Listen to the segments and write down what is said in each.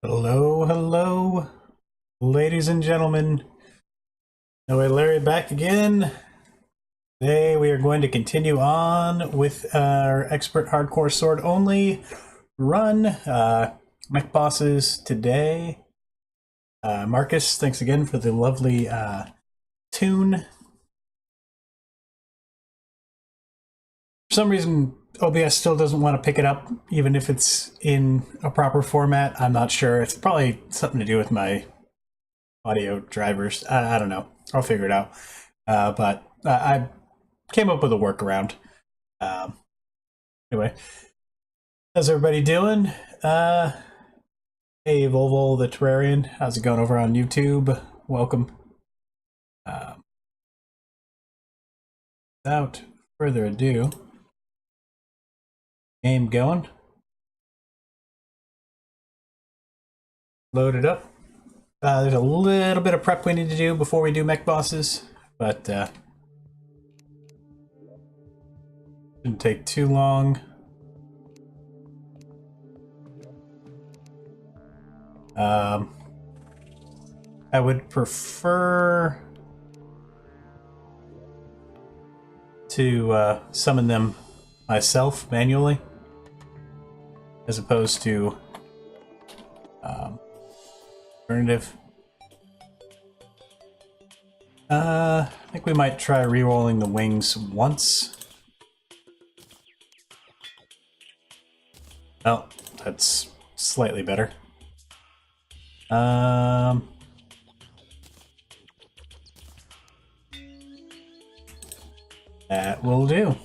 Hello, hello, ladies and gentlemen. No way, Larry back again. Today we are going to continue on with our expert hardcore sword only run. Mech bosses today. Marcus, thanks again for the lovely tune. For some reason, OBS still doesn't want to pick it up, even if it's in a proper format. I'm not sure. It's probably something to do with my audio drivers. I don't know. I'll figure it out. But I came up with a workaround. Anyway, how's everybody doing? Hey, Volvo the Terrarian. How's it going over on YouTube? Welcome. Without further ado, game going. Load it up. There's a little bit of prep we need to do before we do mech bosses, but shouldn't take too long. I would prefer to summon them myself manually, as opposed to alternative. I think we might try re-rolling the wings once. Oh, that's slightly better. That will do.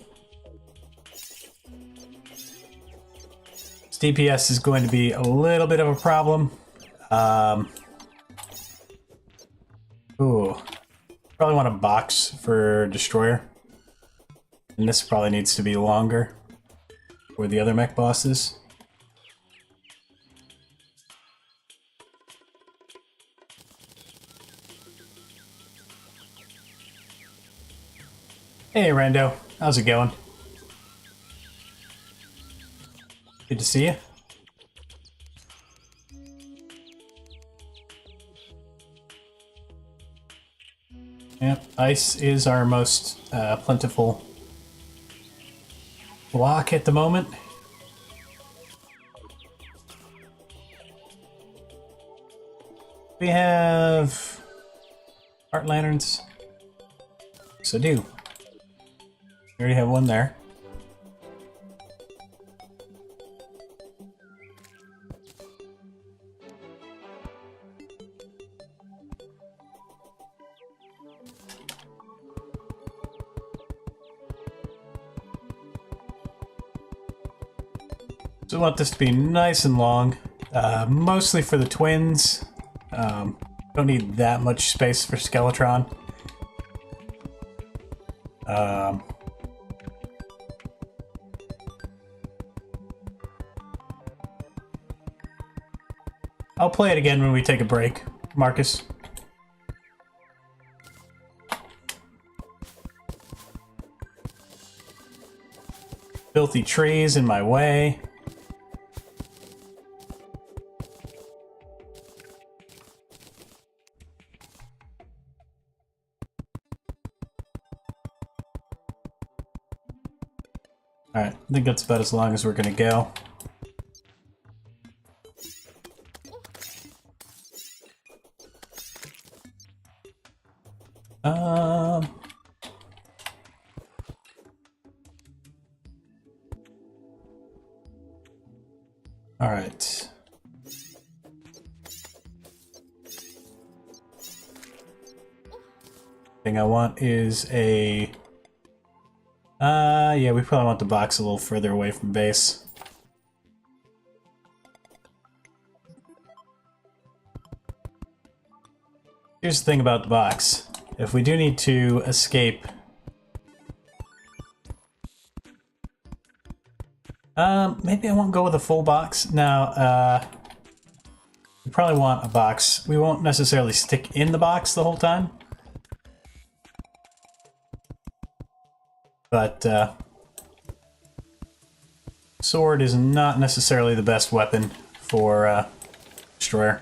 This DPS is going to be a little bit of a problem. Ooh. Probably want a box for Destroyer. And this probably needs to be longer for the other mech bosses. Hey Rando, how's it going? Good to see you. Yep, ice is our most plentiful block at the moment. We have heart lanterns. So do. We already have one there. So I want this to be nice and long, mostly for the twins. Don't need that much space for Skeletron. I'll play it again when we take a break, Marcus. Filthy trees in my way. Alright, I think that's about as long as we're gonna go. Alright. Thing I want is a... yeah, we probably want the box a little further away from base. Here's the thing about the box. If we do need to escape... maybe I won't go with a full box. Now, we probably want a box. We won't necessarily stick in the box the whole time. But, sword is not necessarily the best weapon for destroyer.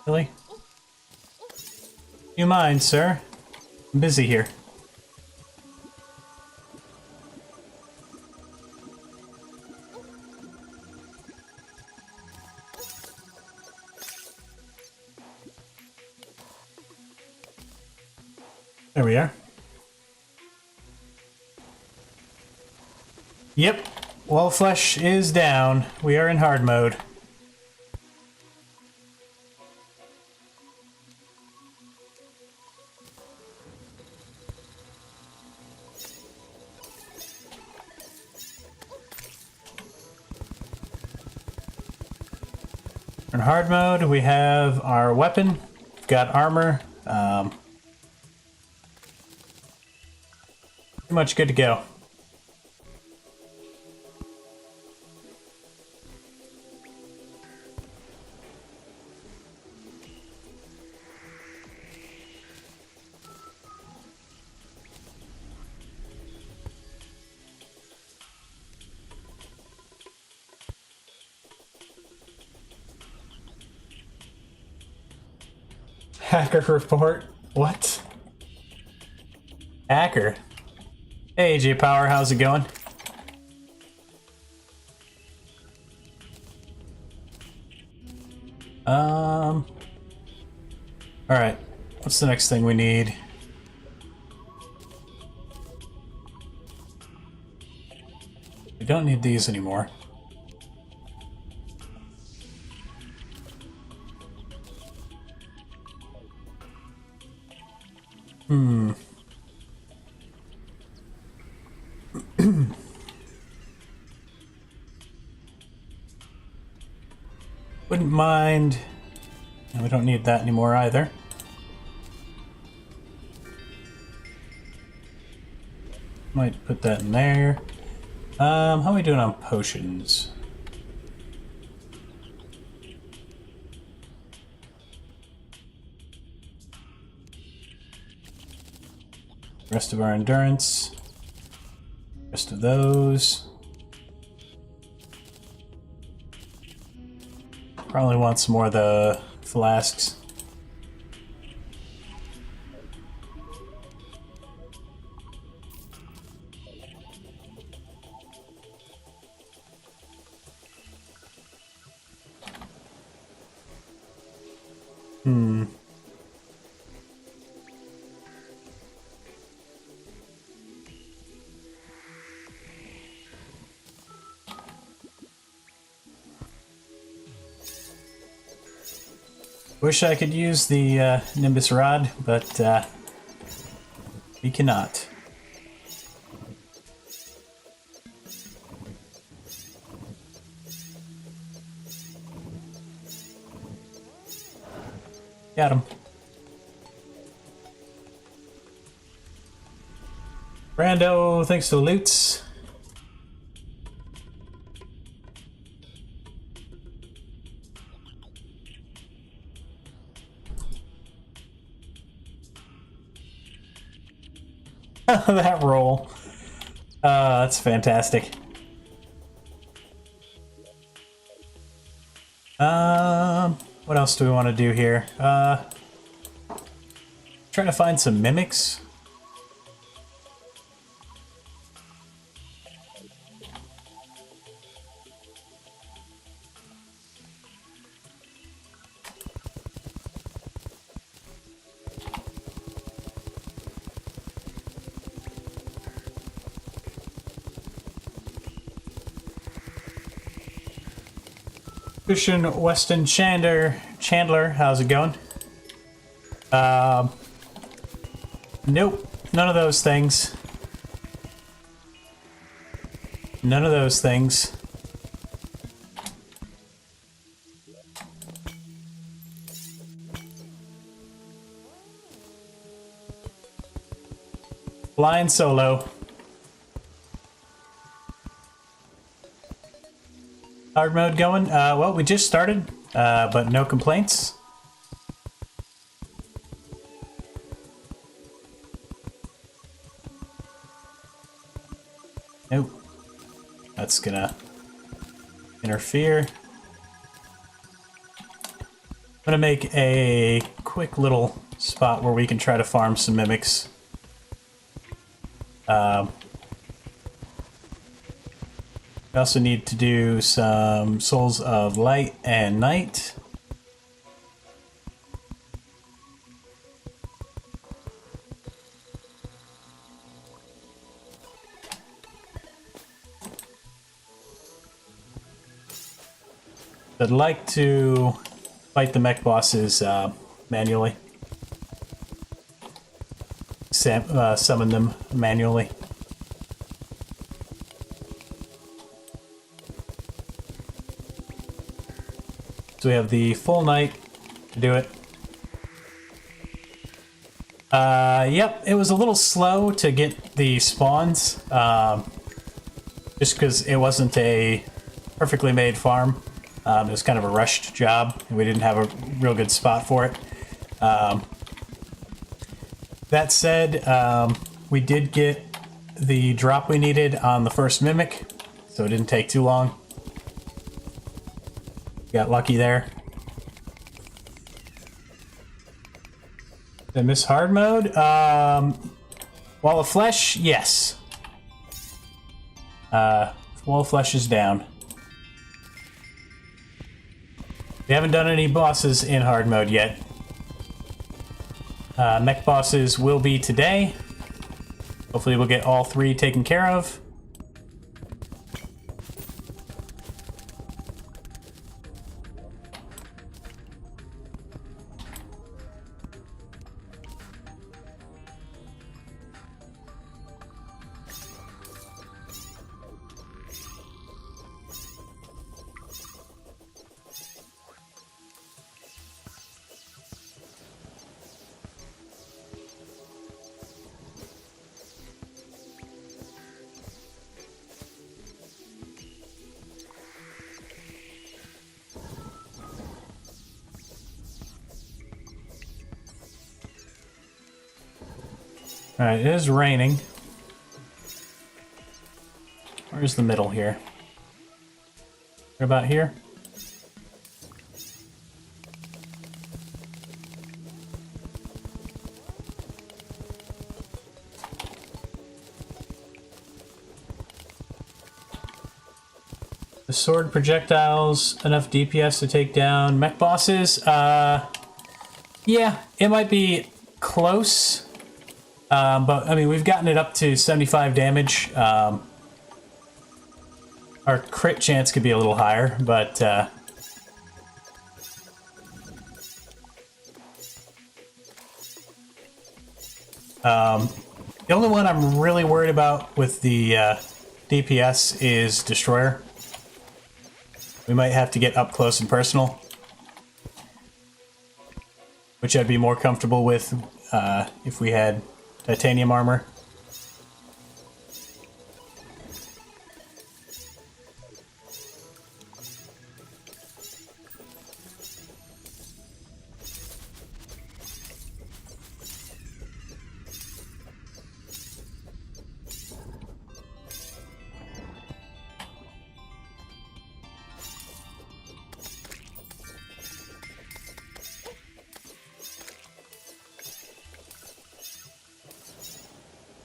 Really? You mind, sir? I'm busy here. There we are. Yep. Wall flesh is down. We are in hard mode. In hard mode, we have our weapon, we've got armor, pretty much good to go. Hacker report? What? Hacker? Hey, J Power, how's it going? Alright. What's the next thing we need? We don't need these anymore. Wouldn't mind. No, we don't need that anymore either. Might put that in there. How are we doing on potions? Rest of our endurance. Rest of those. Probably want some more of the flasks. Wish I could use the Nimbus Rod, but we cannot. Got him. Brando, thanks for the loots. That roll. That's fantastic. What else do we want to do here? Trying to find some mimics. Christian Weston Chandler, how's it going? Nope. None of those things. None of those things. Flying solo. Hard mode going? Well, we just started, but no complaints. Nope. That's gonna interfere. I'm gonna make a quick little spot where we can try to farm some mimics. We also need to do some Souls of Light and Night. I'd like to fight the mech bosses manually. Summon them manually. So we have the full night to do it. Yep, it was a little slow to get the spawns, just because it wasn't a perfectly made farm. It was kind of a rushed job, and we didn't have a real good spot for it. That said, we did get the drop we needed on the first Mimic, so it didn't take too long. Got lucky there. Did I miss hard mode? Wall of Flesh, yes. Wall of Flesh is down. We haven't done any bosses in hard mode yet. Mech bosses will be today. Hopefully we'll get all 3 taken care of. Alright, it is raining. Where's the middle here? Right about here? The sword projectiles, enough DPS to take down mech bosses? Yeah, it might be close. But, I mean, we've gotten it up to 75 damage. Our crit chance could be a little higher, but... the only one I'm really worried about with the DPS is Destroyer. We might have to get up close and personal. Which I'd be more comfortable with if we had titanium armor.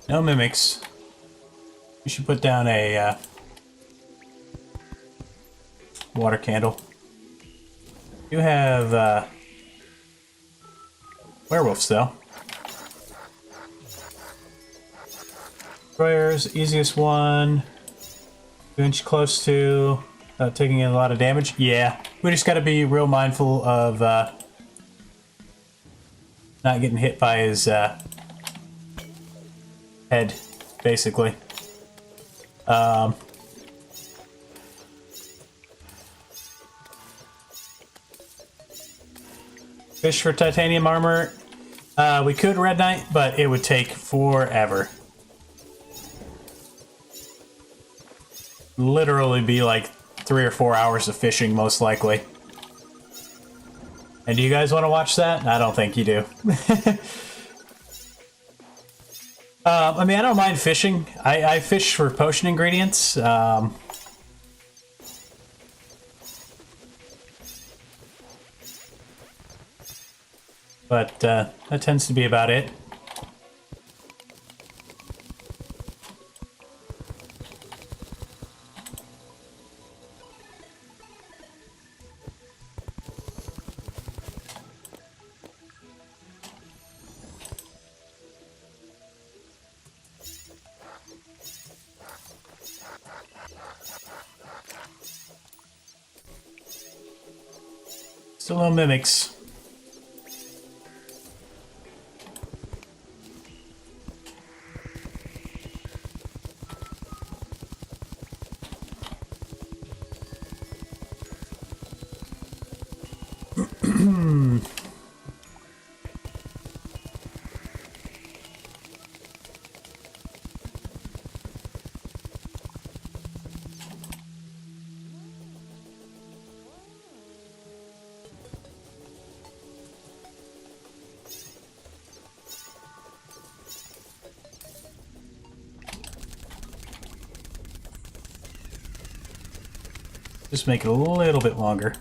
No mimics. You should put down a water candle. You have werewolves though. Destroyers, easiest one. 2 inch close to taking in a lot of damage. Yeah, we just got to be real mindful of not not getting hit by his head, basically. Fish for titanium armor. We could Red Knight, but it would take forever. Literally be like 3 or 4 hours of fishing, most likely. And do you guys want to watch that? I don't think you do. I mean, I don't mind fishing. I fish for potion ingredients. But that tends to be about it. Still no mimics. Just make it a little bit longer.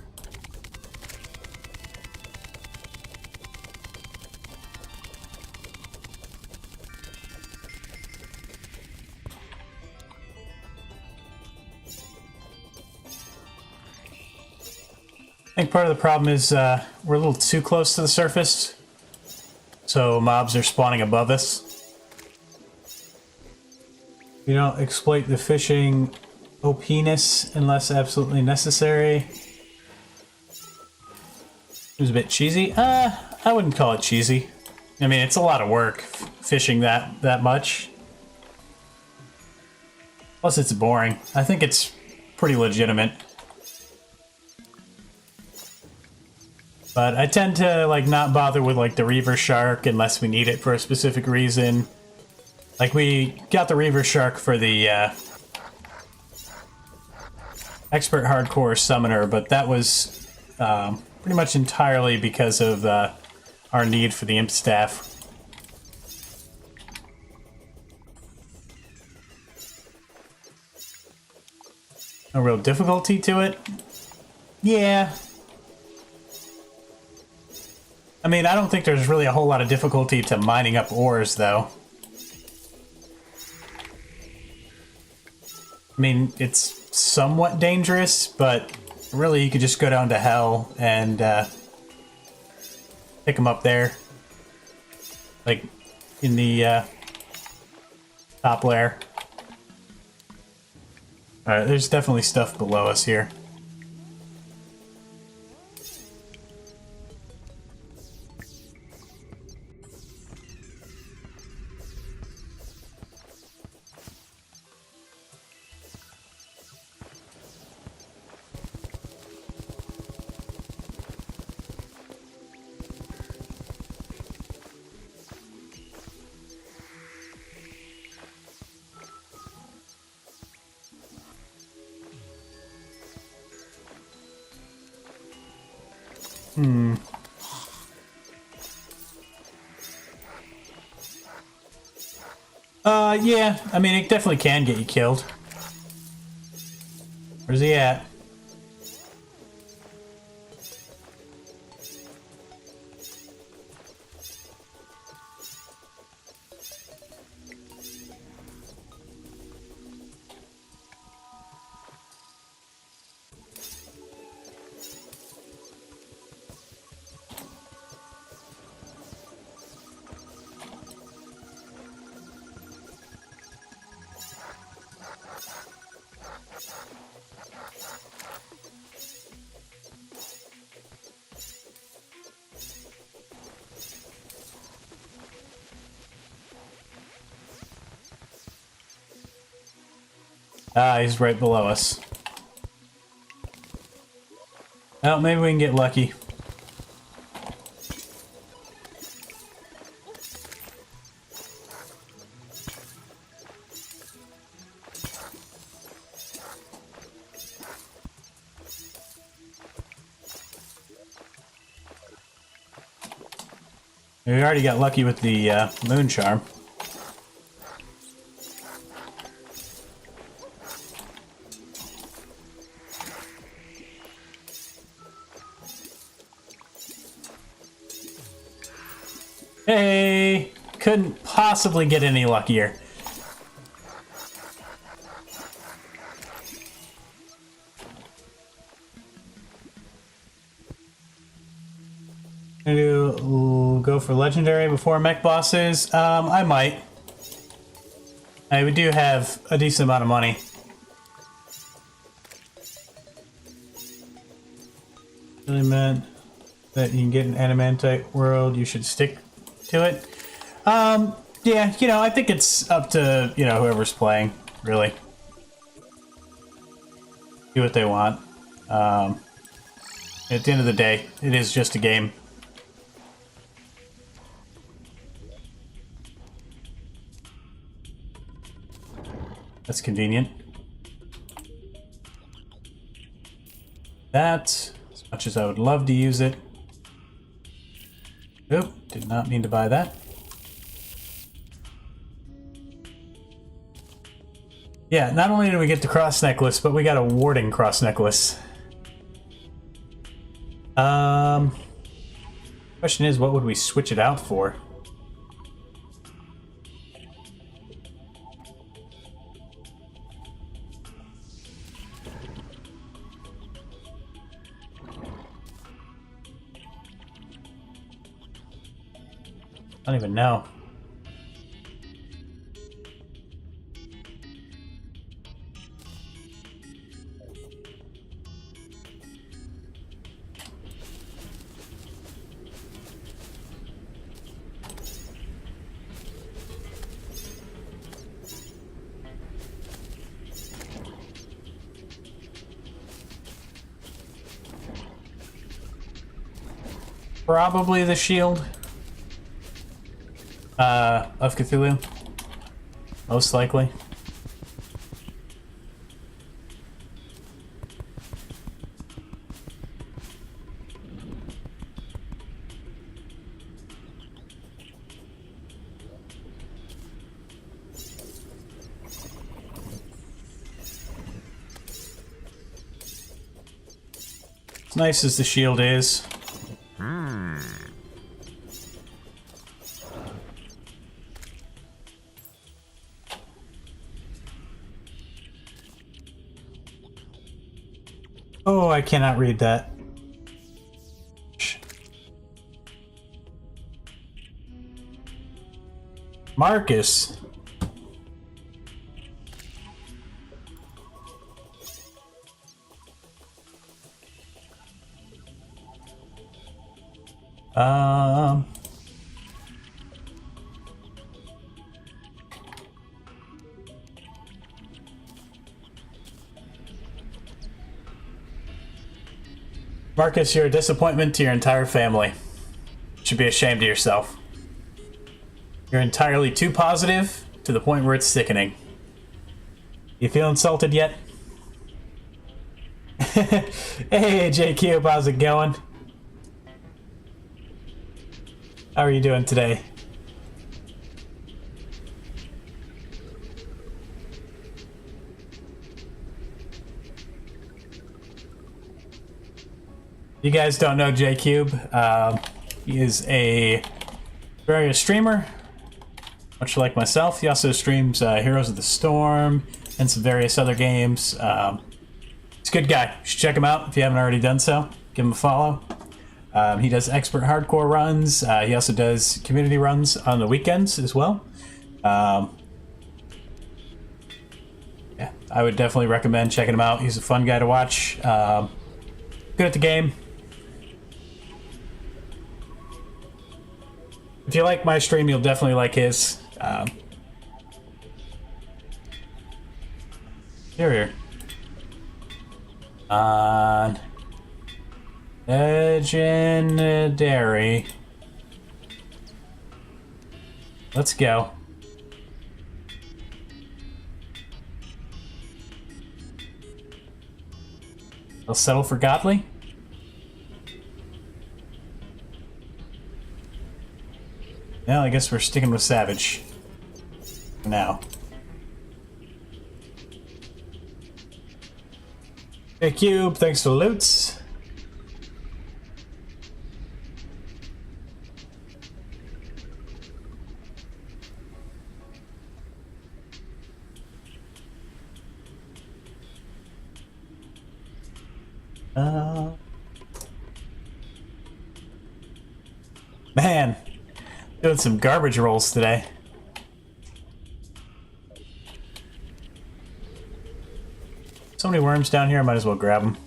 I think part of the problem is we're a little too close to the surface, so mobs are spawning above us. We don't exploit the fishing OP-ness unless absolutely necessary. It was a bit cheesy. I wouldn't call it cheesy. I mean, it's a lot of work fishing that much. Plus, it's boring. I think it's pretty legitimate. But I tend to like not bother with like the Reaver Shark unless we need it for a specific reason. Like we got the Reaver Shark for the Expert Hardcore Summoner, but that was pretty much entirely because of our need for the Imp Staff. No real difficulty to it? Yeah. I mean, I don't think there's really a whole lot of difficulty to mining up ores, though. I mean, it's somewhat dangerous, but really you could just go down to hell and pick them up there. Like, in the top layer. Alright, there's definitely stuff below us here. Yeah, I mean, it definitely can get you killed. Where's he at? Ah, he's right below us. Well, maybe we can get lucky. We already got lucky with the moon charm. Hey! Couldn't possibly get any luckier. We'll go for legendary before mech bosses. I might. We do have a decent amount of money. Really meant that you can get an animantite world, you should stick to it. Yeah, you know, I think it's up to, you know, whoever's playing, really. Do what they want. At the end of the day, it is just a game. That's convenient. That, as much as I would love to use it. Oop, did not mean to buy that. Yeah, not only did we get the cross necklace, but we got a warding cross necklace. Question is, what would we switch it out for? I don't even know. Probably the shield. Of Cthulhu. Most likely. As nice as the shield is. Oh, I cannot read that. Marcus. Marcus, you're a disappointment to your entire family. You should be ashamed of yourself. You're entirely too positive to the point where it's sickening. You feel insulted yet? Hey, JQ, how's it going? How are you doing today? You guys don't know J-Cube. He is a Terraria streamer, much like myself. He also streams Heroes of the Storm and some various other games. He's a good guy. You should check him out if you haven't already done so. Give him a follow. He does expert hardcore runs. He also does community runs on the weekends as well. Yeah, I would definitely recommend checking him out. He's a fun guy to watch. Good at the game. If you like my stream, you'll definitely like his. Here. On Legendary. Let's go. I'll settle for Godly. Well, I guess we're sticking with Savage for now. Hey, Cube, thanks for the loots. Man, doing some garbage rolls today. So many worms down here, I might as well grab them.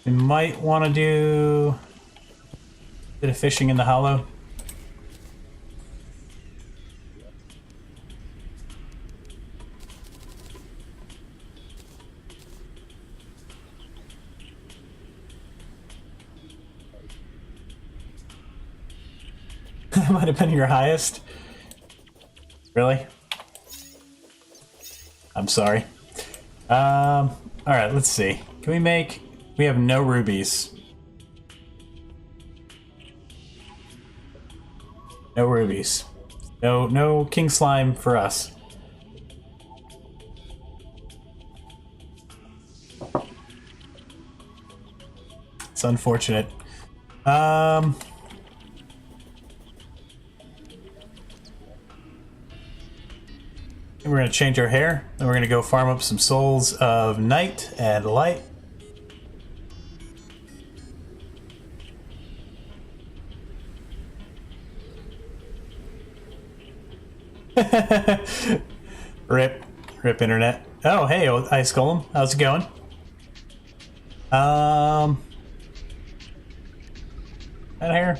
We might want to do a bit of fishing in the hollow. That might have been your highest. Really? I'm sorry. Alright, let's see. Can we make... We have no rubies. No rubies. No king slime for us. It's unfortunate. We're going to change our hair, and we're going to go farm up some souls of night and light. Rip internet. Oh, hey, Ice Golem, how's it going? Out of here.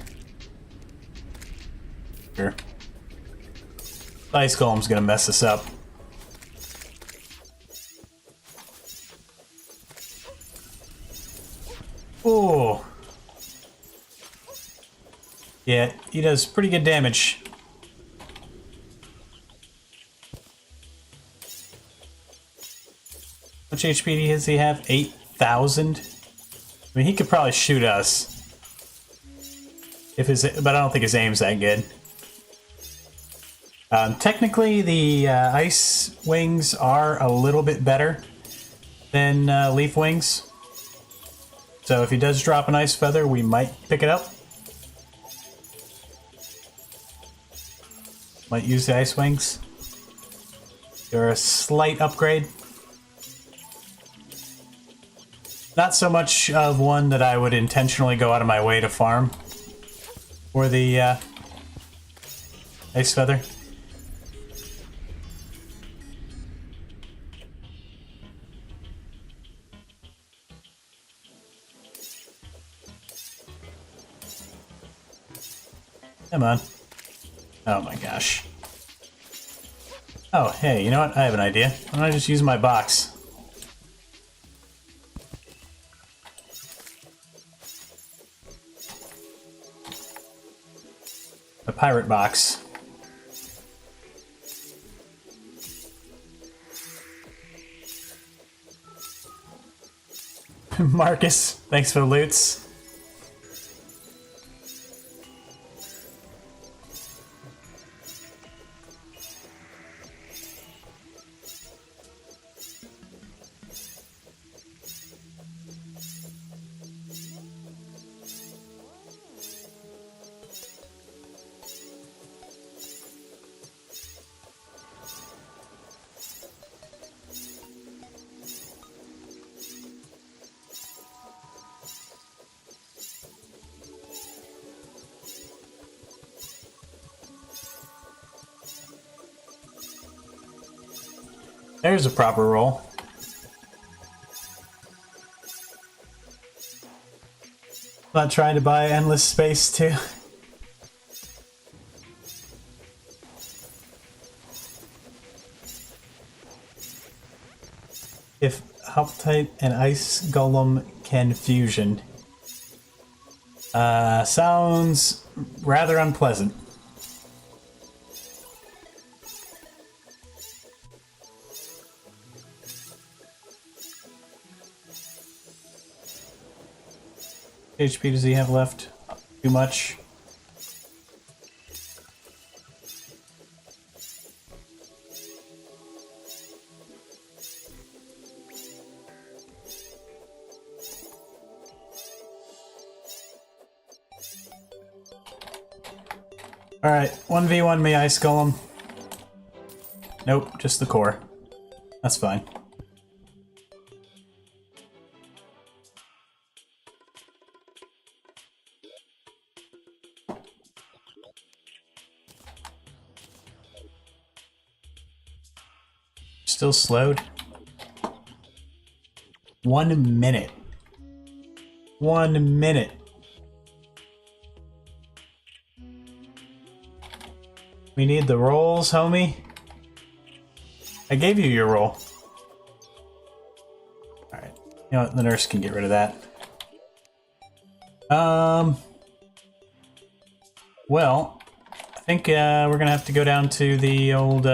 Sure. Ice Golem's gonna mess us up. Oh. Yeah, he does pretty good damage. How much HP does he have? 8,000? I mean, he could probably shoot us. But I don't think his aim's that good. Technically, the ice wings are a little bit better than leaf wings. So if he does drop an ice feather, we might pick it up. Might use the ice wings. They're a slight upgrade. Not so much of one that I would intentionally go out of my way to farm for the ice feather. Come on. Oh my gosh. Oh, hey, you know what? I have an idea. Why don't I just use my box? A pirate box. Marcus, thanks for the loots. There's a proper roll. Not trying to buy endless space too. if Hoptite and Ice Golem can fusion. Sounds rather unpleasant. HP does he have left? Too much. Alright, 1v1 me, Ice Golem. Nope, just the core. That's fine. Still slowed. 1 minute. 1 minute. We need the rolls, homie. I gave you your roll. Alright. You know what? The nurse can get rid of that. Well, I think we're gonna have to go down to the old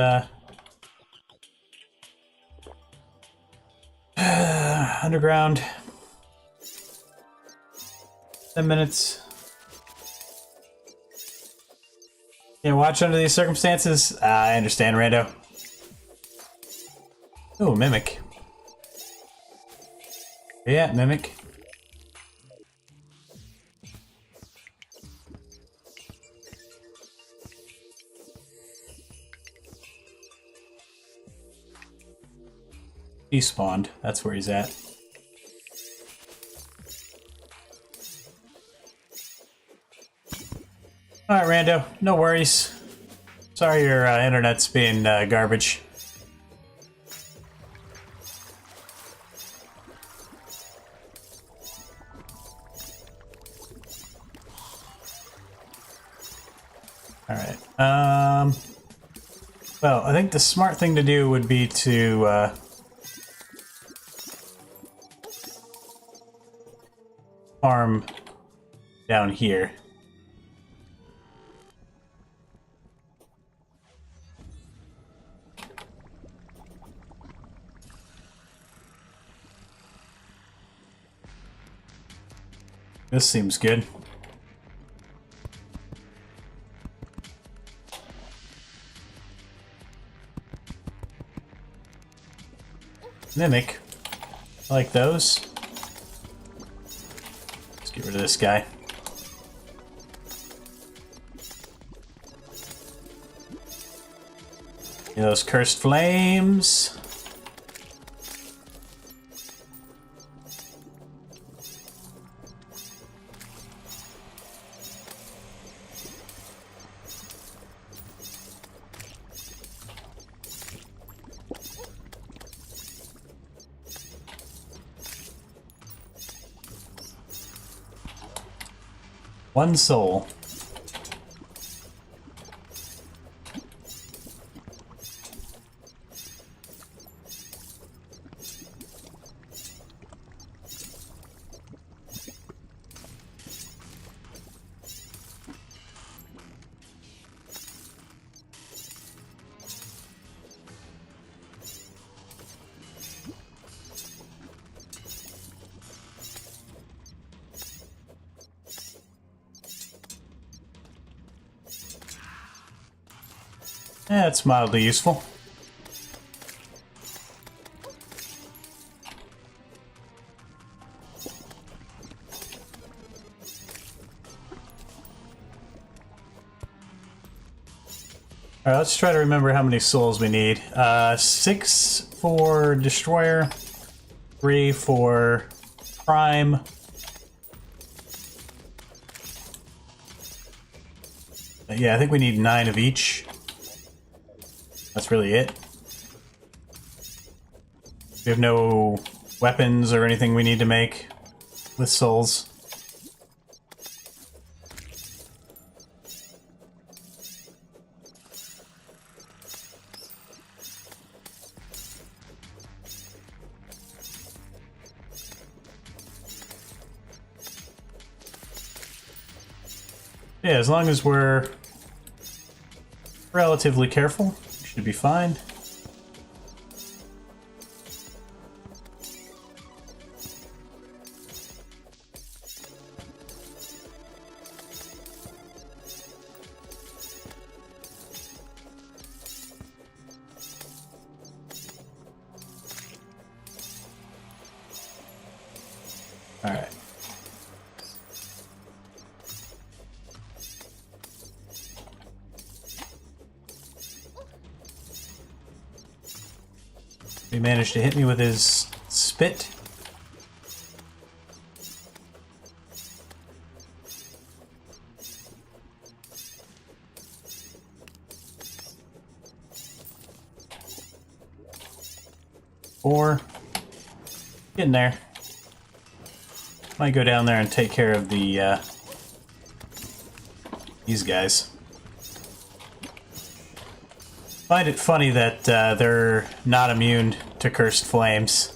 underground. 10 minutes. Yeah, watch under these circumstances. I understand, Rando. Oh, Mimic. Yeah, Mimic. He spawned. That's where he's at. Alright, Rando. No worries. Sorry your internet's being garbage. Alright. Well, I think the smart thing to do would be to farm down here. This seems good. Mimic. I like those. Let's get rid of this guy. Those cursed flames. One soul. Yeah, it's mildly useful. Alright, let's try to remember how many souls we need. 6 for Destroyer, 3 for Prime. Yeah, I think we need 9 of each. That's really it. We have no weapons or anything we need to make with souls. Yeah, as long as we're relatively careful, we should be fine. All right. He managed to hit me with his spit. Four. Getting there. Might go down there and take care of the these guys. Find it funny that they're not immune to cursed flames.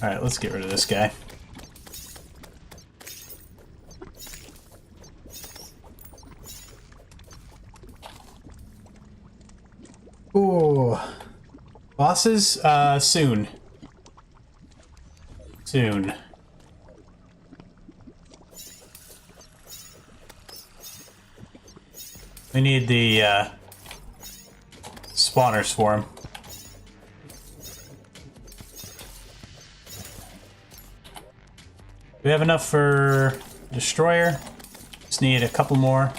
Alright, let's get rid of this guy. Ooh. Bosses? Soon. Soon. We need the, spawners for him. Do we have enough for Destroyer? Just need a couple more.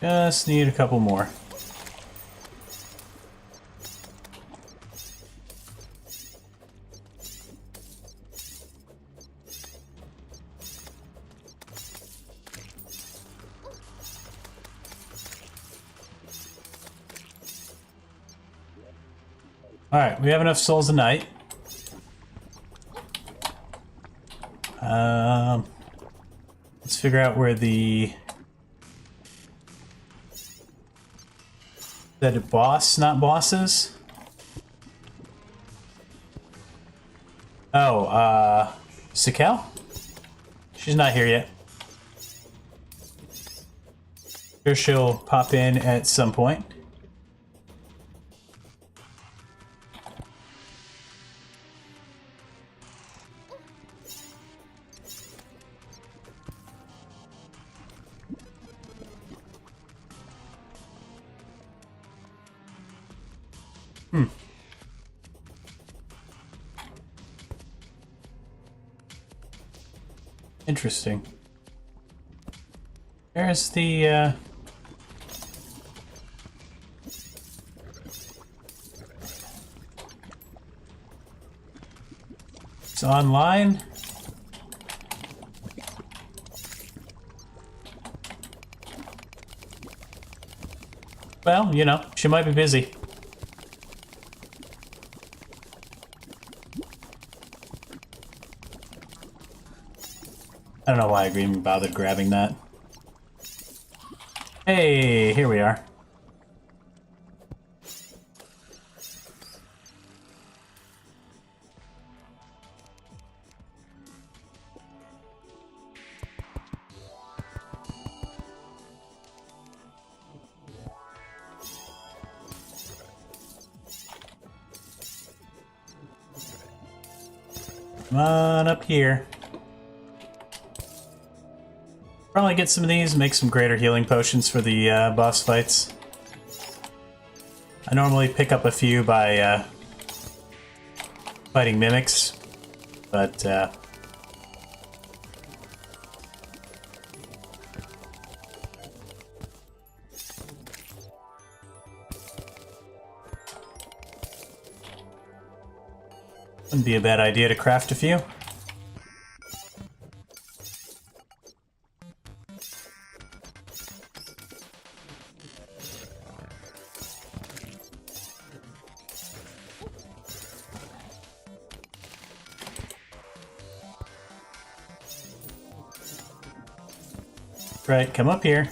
Just need a couple more. Alright, we have enough souls a night. Let's figure out where the... Is that a boss, not bosses? Oh, Sikel? She's not here yet. Sure, she'll pop in at some point. Interesting. There's the, It's online. Well, you know, she might be busy. I don't know why I even bothered grabbing that. Hey, here we are. Come on up here. Probably get some of these, make some greater healing potions for the boss fights. I normally pick up a few by fighting mimics, but Wouldn't be a bad idea to craft a few. Right, come up here.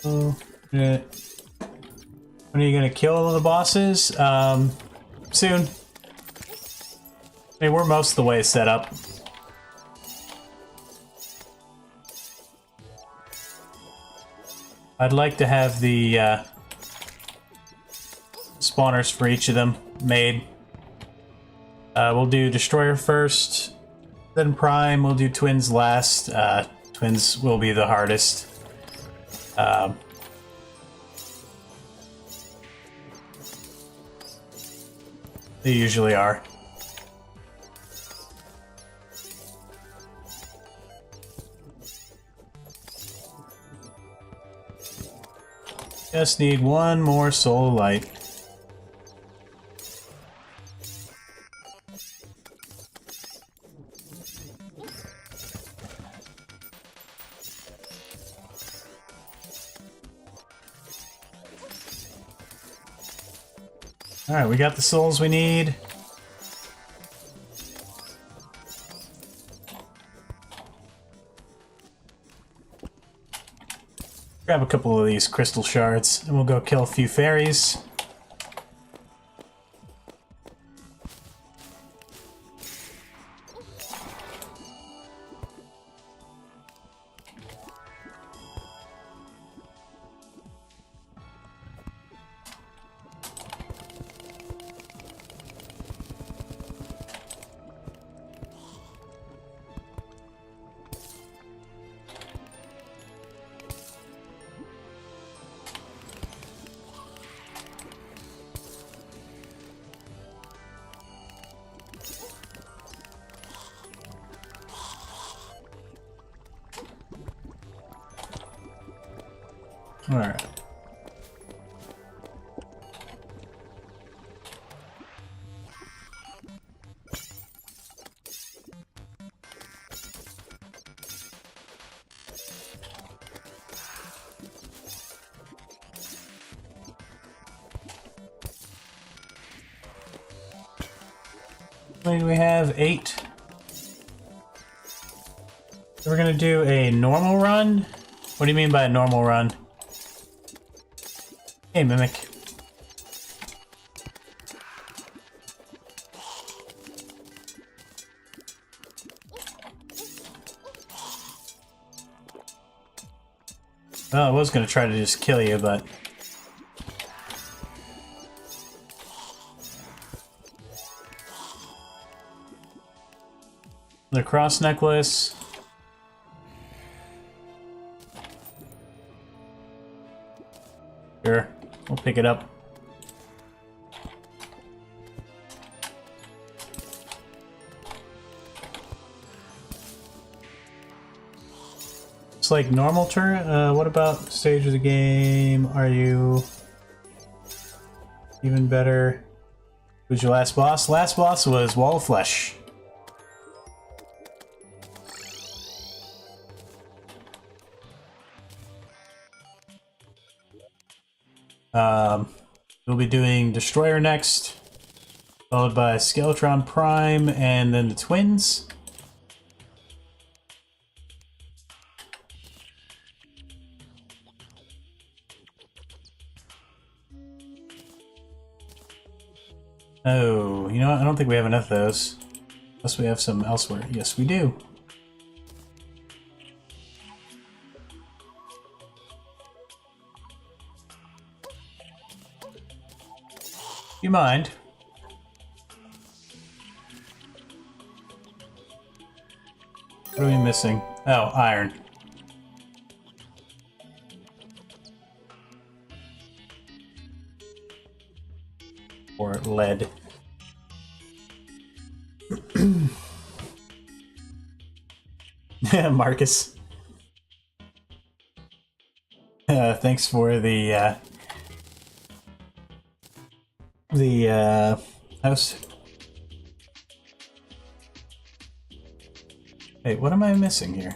Oh, yeah. When are you gonna kill the bosses? Soon. I mean, we're most of the way set up. I'd like to have the spawners for each of them made. We'll do Destroyer first, then Prime. We'll do Twins last. Twins will be the hardest. They usually are. Just need one more soul light. Alright, we got the souls we need. Grab a couple of these crystal shards, and we'll go kill a few fairies. Alright. How many do we have? 8. So we're gonna do a normal run? What do you mean by a normal run? Hey, Mimic. Well, I was gonna try to just kill you, but... The cross necklace. Sure, we'll pick it up. It's like normal turn. What about stage of the game? Are you even better? Who's your last boss? Last boss was Wall of Flesh. We'll be doing Destroyer next, followed by Skeletron Prime, and then the Twins. Oh, you know what? I don't think we have enough of those. Unless we have some elsewhere. Yes, we do. You mind? What are we missing? Oh, iron. Or lead. Marcus. Thanks for the house. Wait, what am I missing here?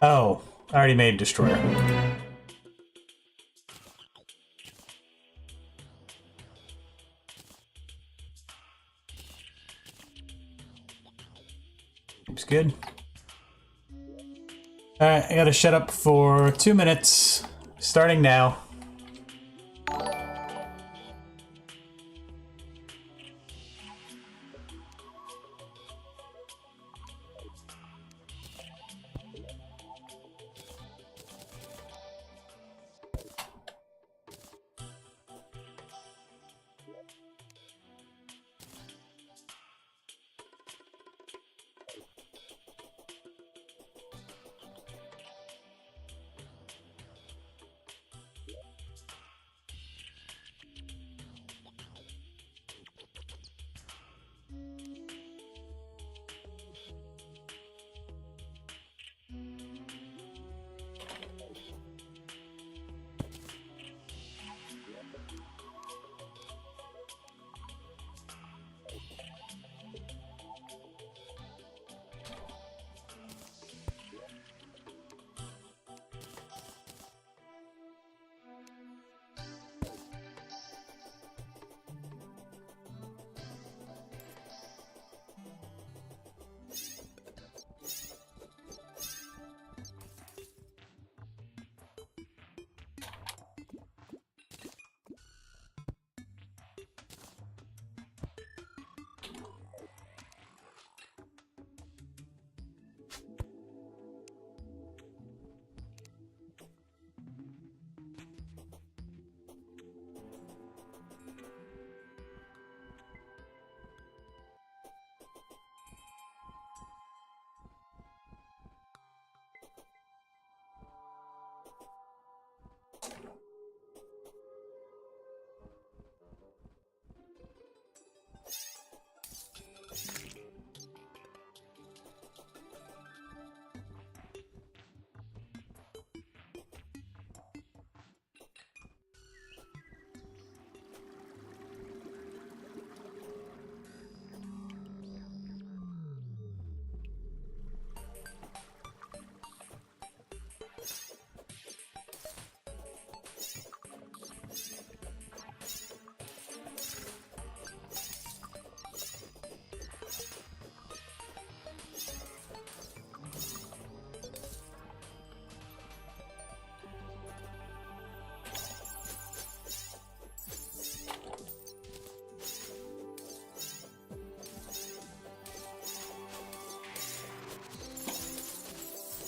Oh, I already made Destroyer. Seems good. Alright, I gotta shut up for 2 minutes, starting now.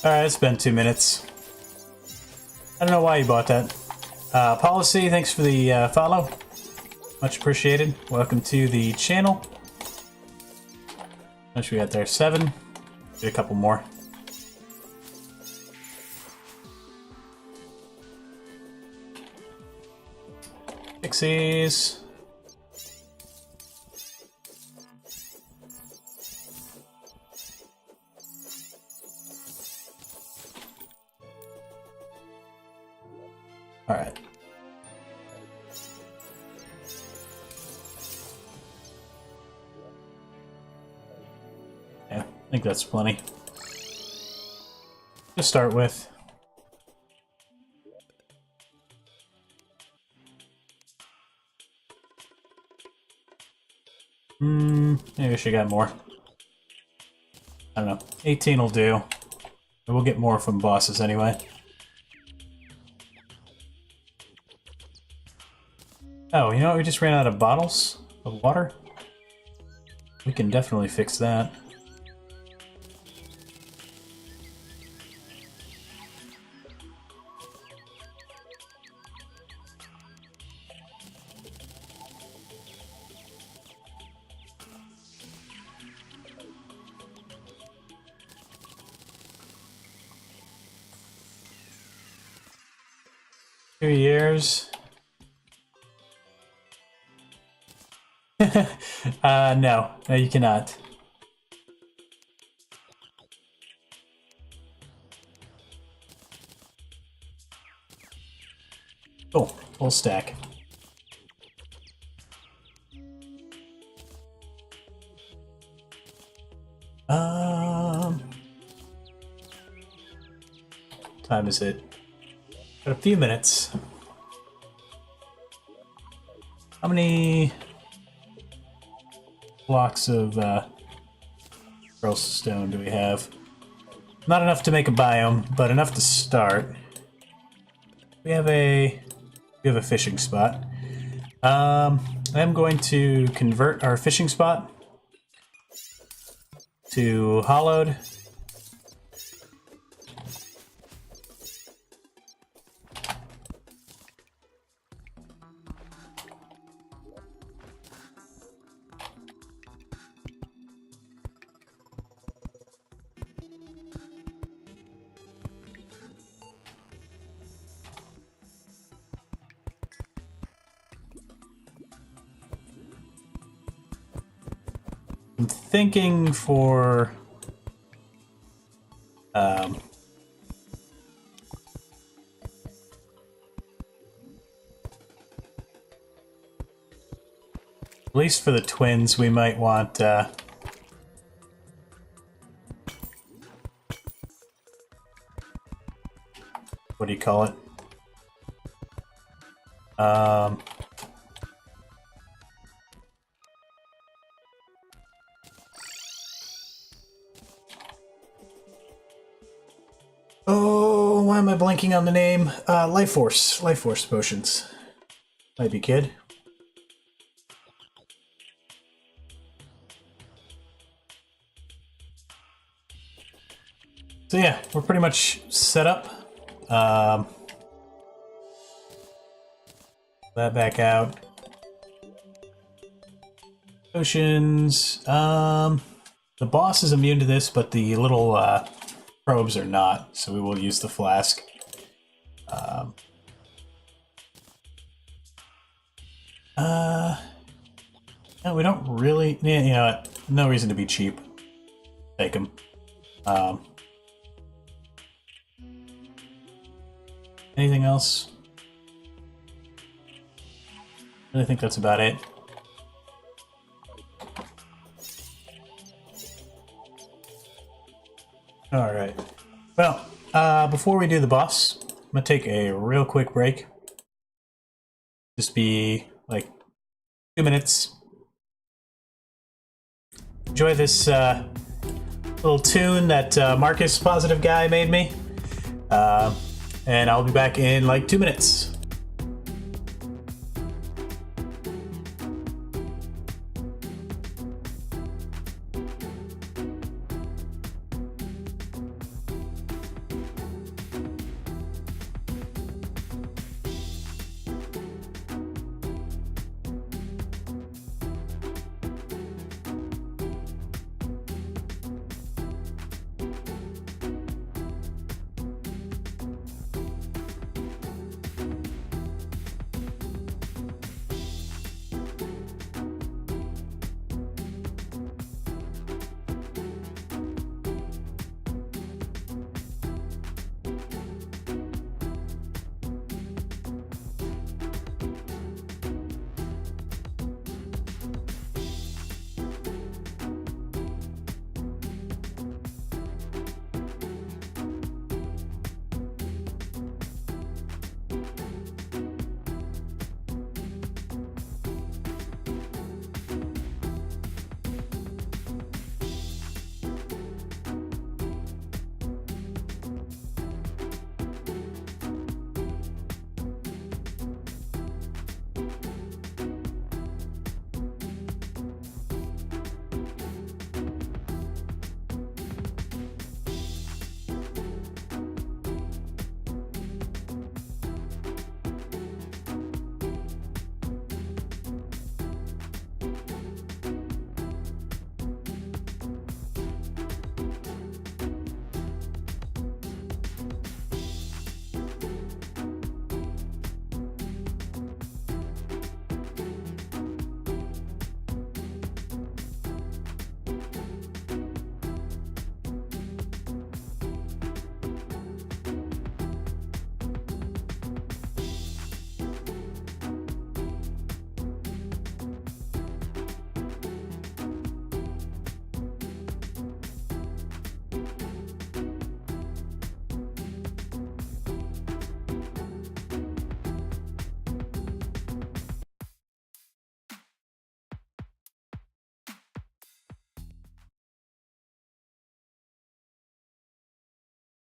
Alright, it's been 2 minutes. I don't know why you bought that. Policy, thanks for the follow. Much appreciated. Welcome to the channel. How much we got there? 7. Get a couple more. Pixies. All right. Yeah, I think that's plenty to start with. Maybe I should get more. I don't know. 18 will do. But we'll get more from bosses anyway. Oh, you know what? We just ran out of bottles of water. We can definitely fix that. 2 years. No, you cannot. Oh, full stack. Time is it? Got a few minutes. How many blocks of stone do we have? Not enough to make a biome, but enough to start. We have a fishing spot. I'm going to convert our fishing spot to hollowed. I'm thinking for at least for the twins, we might want what do you call it? Oh, why am I blanking on the name? Life Force potions. Might be kid. So yeah, we're pretty much set up. That back out. Potions. The boss is immune to this, but the little probes are not, so we will use the flask. No, we don't really. Yeah, you know what? No reason to be cheap. Take them. Anything else? I think that's about it. Alright. Well, before we do the boss, I'm gonna take a real quick break. Just be like 2 minutes. Enjoy this little tune that Marcus Positive Guy made me. And I'll be back in like 2 minutes.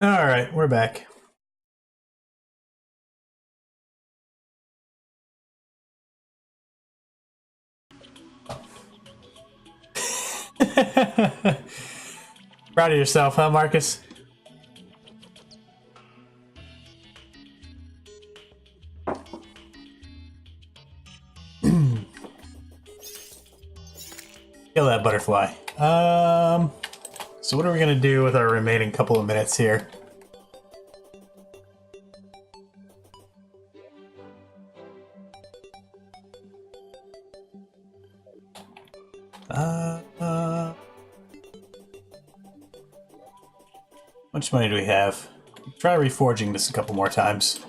All right, we're back. Proud of yourself, huh, Marcus? Kill that butterfly. So what are we gonna do with our remaining couple of minutes here? How much money do we have? Try reforging this a couple more times.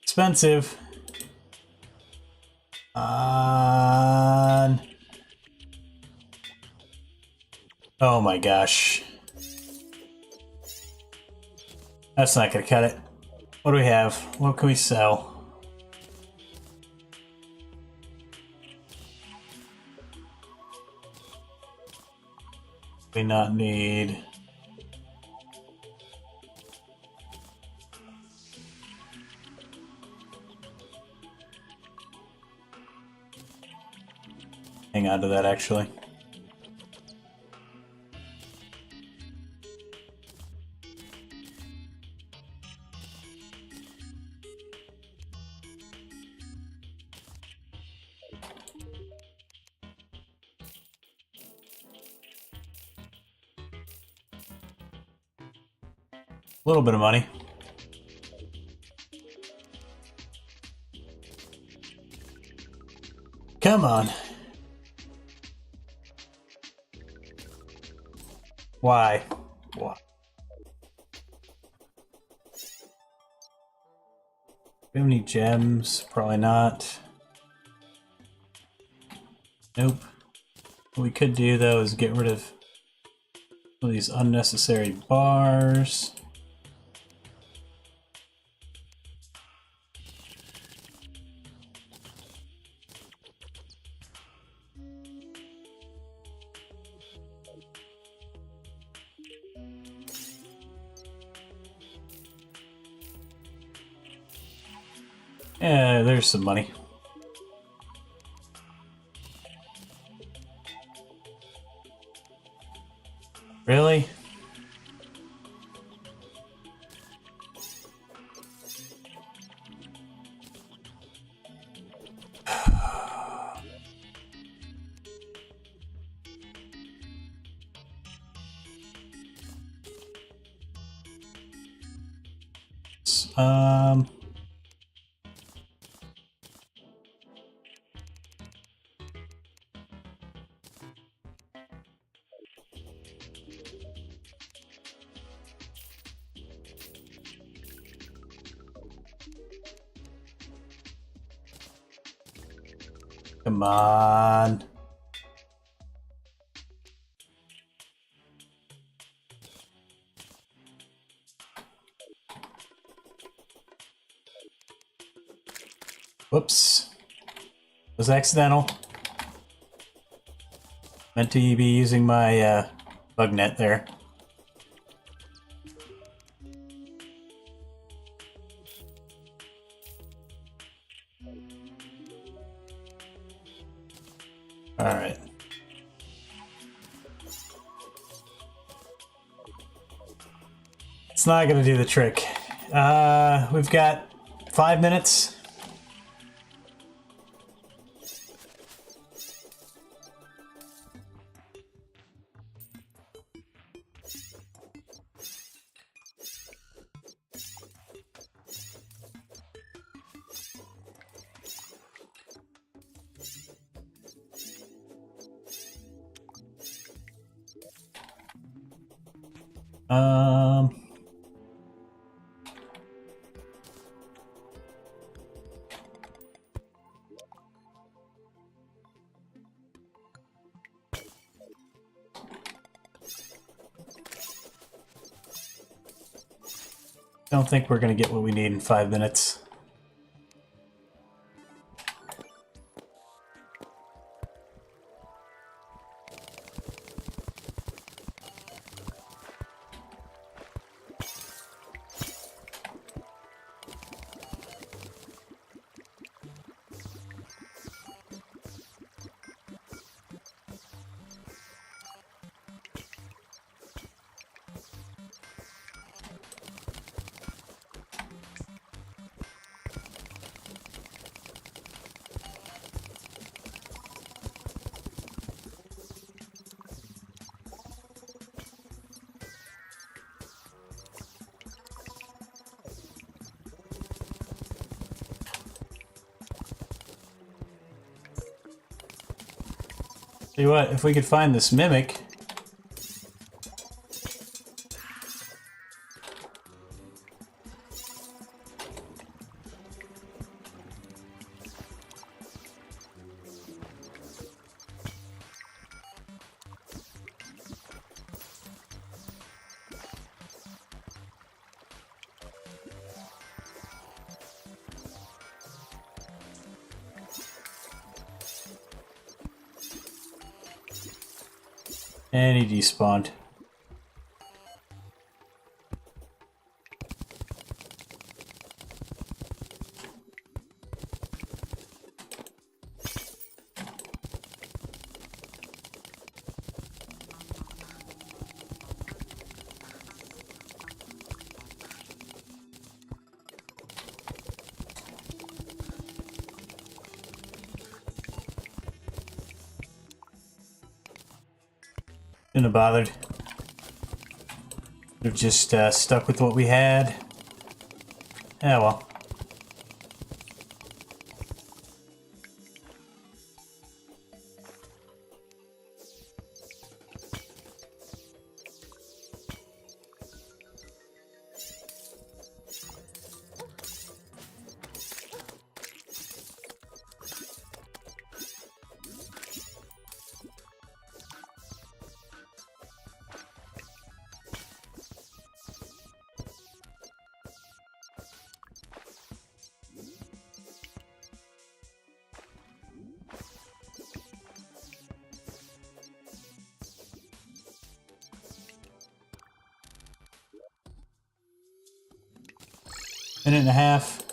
Expensive. Oh my gosh. That's not gonna cut it. What do we have? What can we sell? We not need. Hang on to that actually. A little bit of money. Come on. Why? Why? Do we have any gems? Probably not. Nope. What we could do though is get rid of all these unnecessary bars. Yeah, there's some money. Really? Um... Come on. Whoops. Was accidental. Meant to be using my bug net there. Alright. It's not gonna do the trick. We've got 5 minutes. Don't think we're gonna get what we need in 5 minutes. Tell you what, if we could find this mimic. And he despawned. Shouldn't have bothered. We've just stuck with what we had. Yeah, well. Minute and a half.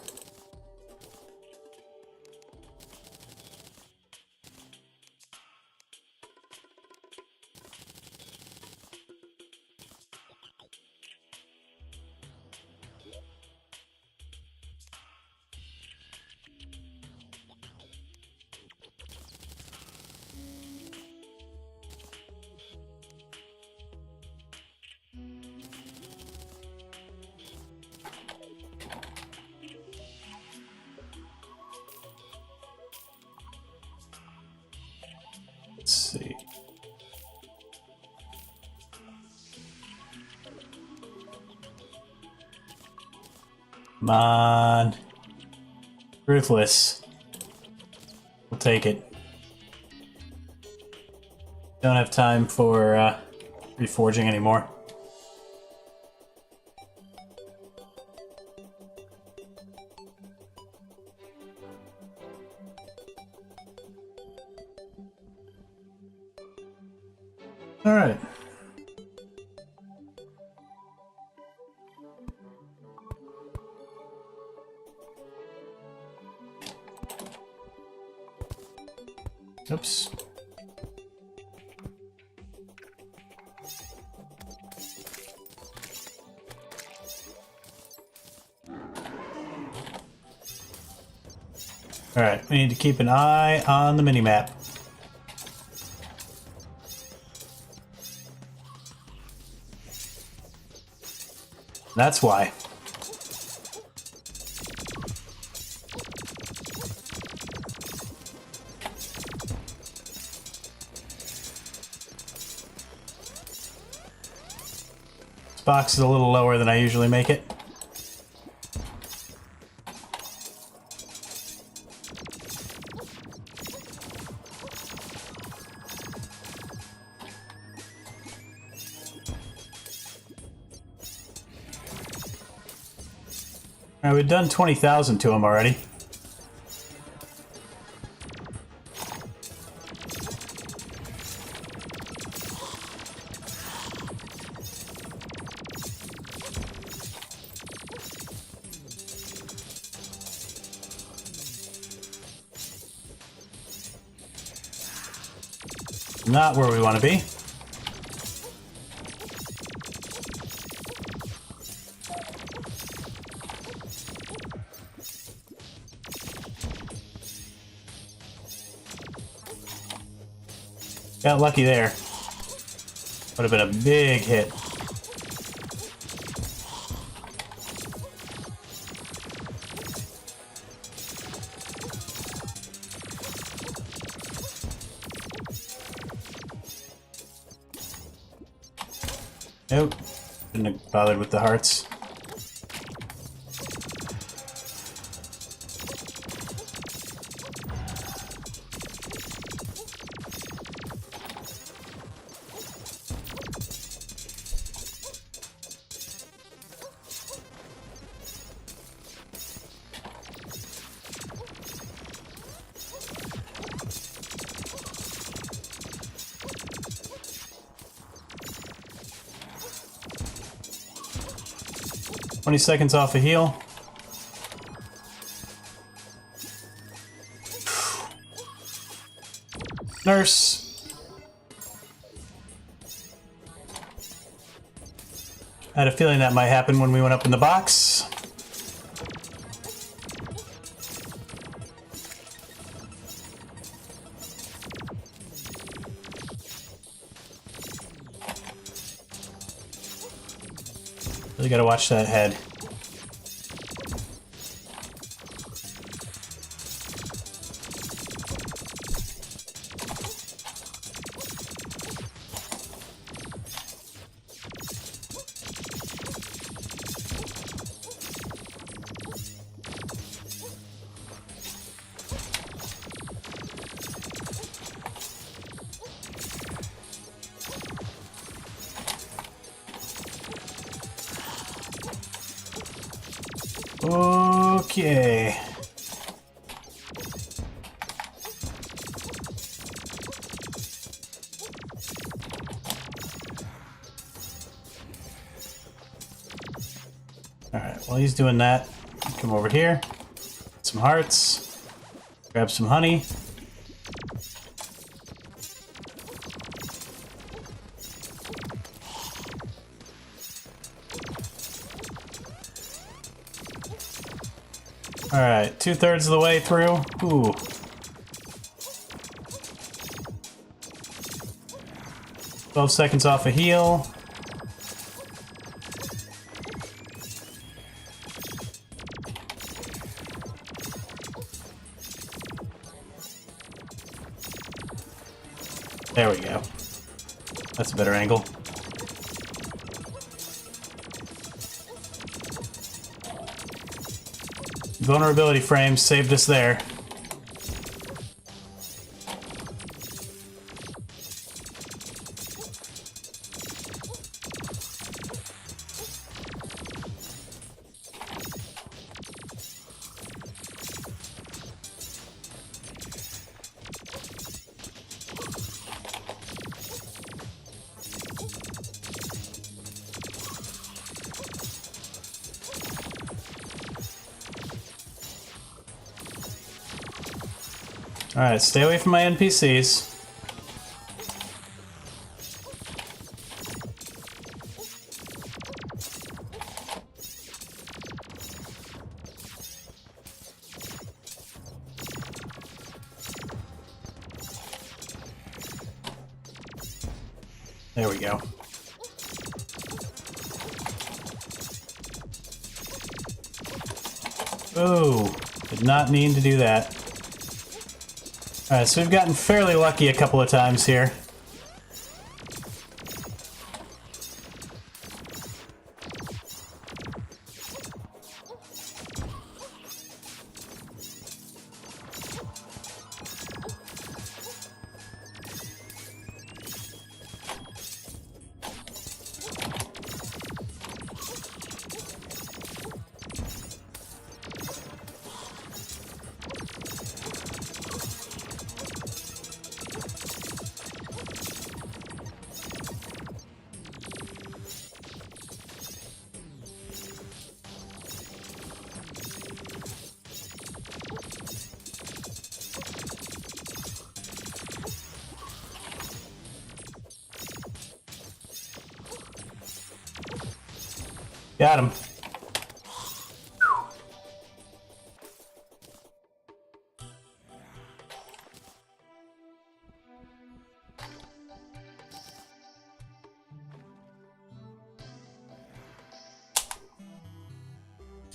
Let's see. Come on. Ruthless. We'll take it. Don't have time for reforging anymore. All right. Oops. All right, we need to keep an eye on the minimap. That's why. This box is a little lower than I usually make it. Alright, we've done 20,000 to him already. Not where we want to be. Got lucky there. Would have been a big hit. Nope. Shouldn't have bothered with the hearts. $20 off a heal. Nurse. I had a feeling that might happen when we went up in the box. Really gotta watch that head. Okay. Alright, while he's doing that, come over here. Get some hearts. Grab some honey. Alright, 2/3 of the way through. Ooh. $12 off a heal. There we go. That's a better angle. Vulnerability frames saved us there. Alright, stay away from my NPCs. There we go. Oh, did not mean to do that. Alright, so we've gotten fairly lucky a couple of times here. Got him.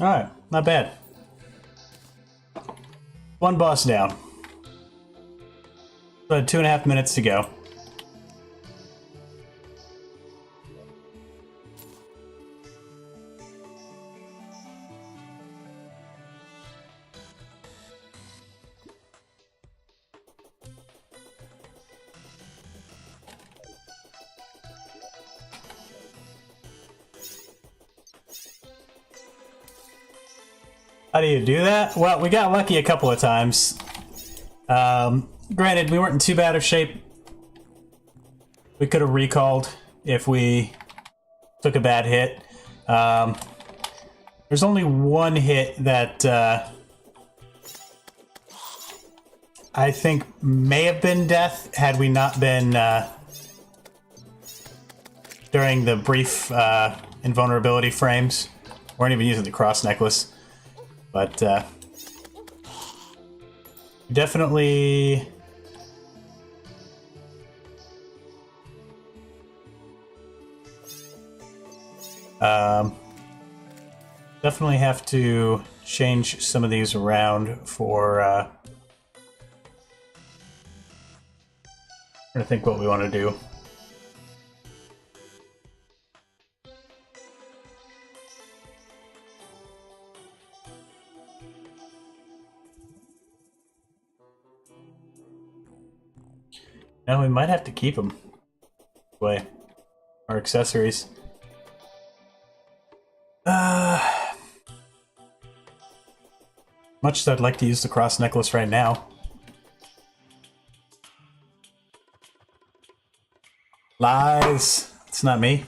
Alright, not bad. One boss down. So 2.5 minutes to go. How do you do that? Well, we got lucky a couple of times. Granted, we weren't in too bad of shape. We could have recalled if we took a bad hit. There's only one hit that I think may have been death had we not been during the brief invulnerability frames. We weren't even using the cross necklace. But definitely definitely have to change some of these around for trying to think what we want to do. Now we might have to keep them. Way our accessories. Much as I'd like to use the cross necklace right now. Lies. It's not me.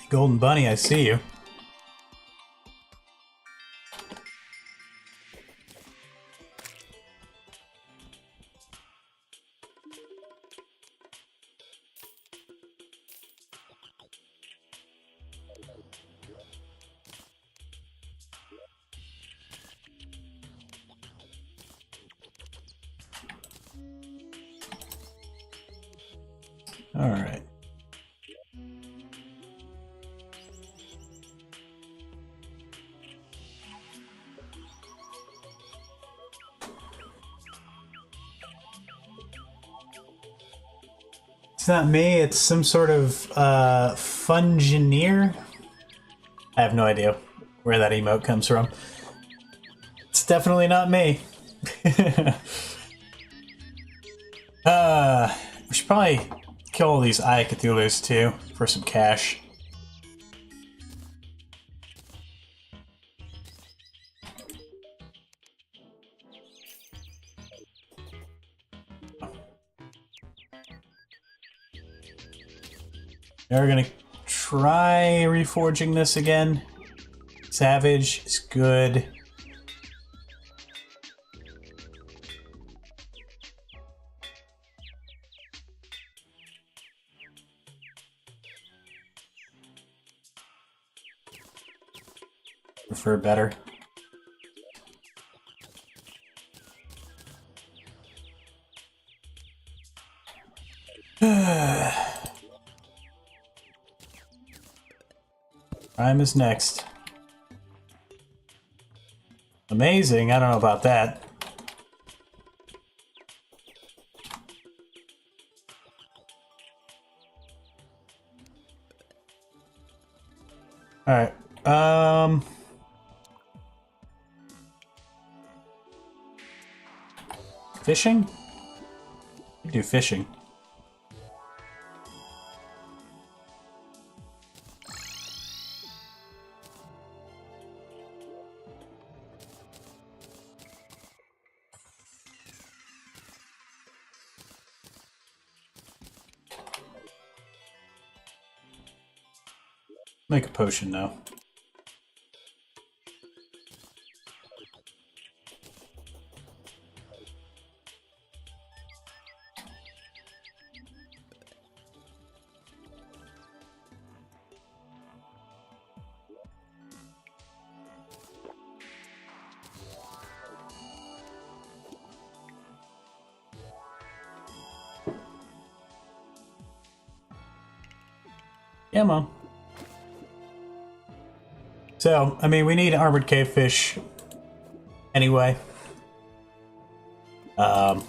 Golden Bunny, I see you. All right. It's not me, it's some sort of fungineer. I have no idea where that emote comes from. It's definitely not me. We should probably kill all these Eye Cthulhus too for some cash. Now we're gonna try reforging this again. Savage is good. Prefer better. Prime is next. Amazing, I don't know about that. Alright, fishing? We do fishing. Make a potion now. Yeah, Mom. So, I mean, we need armored cavefish anyway. And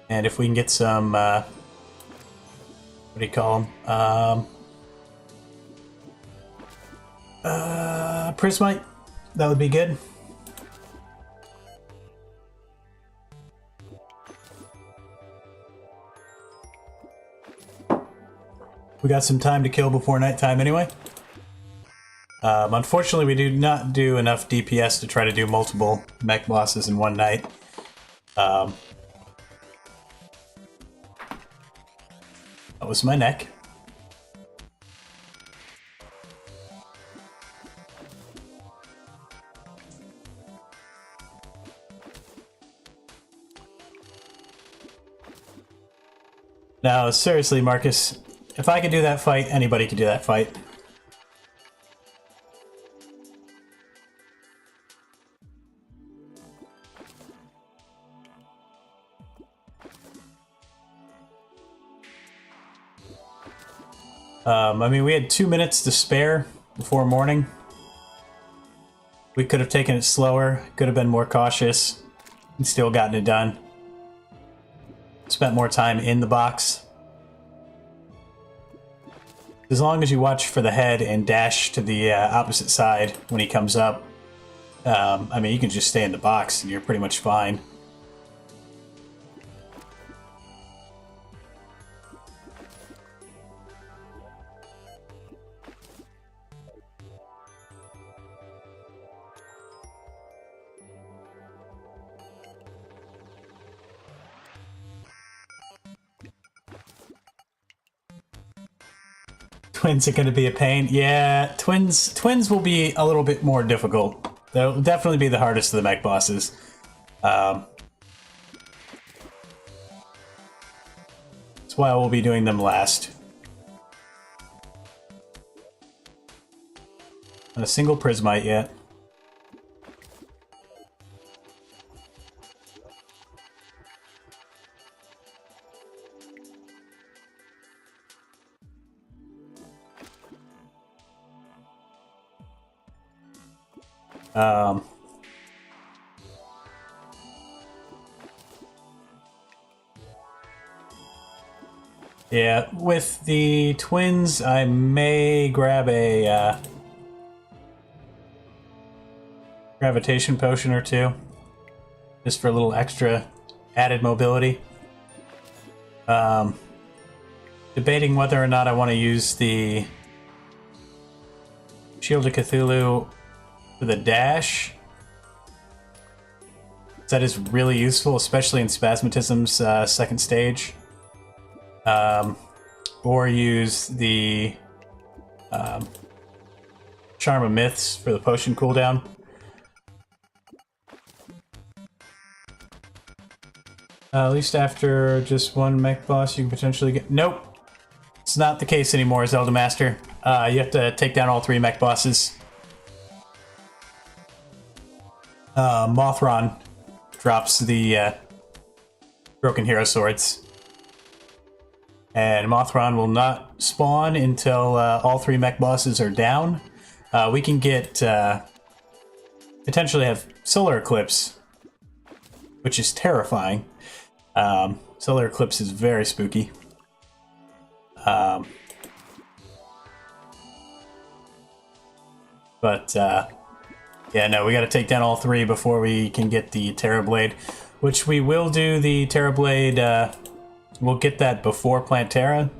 if we can get some, what do you call them? Prismite, that would be good. We got some time to kill before nighttime anyway. Unfortunately, we do not do enough DPS to try to do multiple mech bosses in one night. That was my neck. Now, seriously, Marcus, if I could do that fight, anybody could do that fight. I mean, we had 2 minutes to spare before morning. We could have taken it slower, could have been more cautious, and still gotten it done. Spent more time in the box. As long as you watch for the head and dash to the opposite side when he comes up, I mean, you can just stay in the box and you're pretty much fine. Twins are going to be a pain. Yeah, twins will be a little bit more difficult. They'll definitely be the hardest of the mech bosses. That's why we'll be doing them last. Not a single prismite yet. Yeah, with the twins, I may grab a gravitation potion or two, just for a little extra added mobility. Debating whether or not I want to use the Shield of Cthulhu for the dash. That is really useful, especially in Spasmatism's second stage. Or use the Charm of Myths for the potion cooldown. At least after just one mech boss, you can potentially get... Nope! It's not the case anymore, Zelda Master. You have to take down all 3 mech bosses. Mothron drops the Broken Hero Swords. And Mothron will not spawn until all 3 mech bosses are down. We can get... potentially have Solar Eclipse, which is terrifying. Solar Eclipse is very spooky. Yeah, no, we gotta take down all 3 before we can get the Terra Blade, which we will do the Terra Blade, we'll get that before Plantera.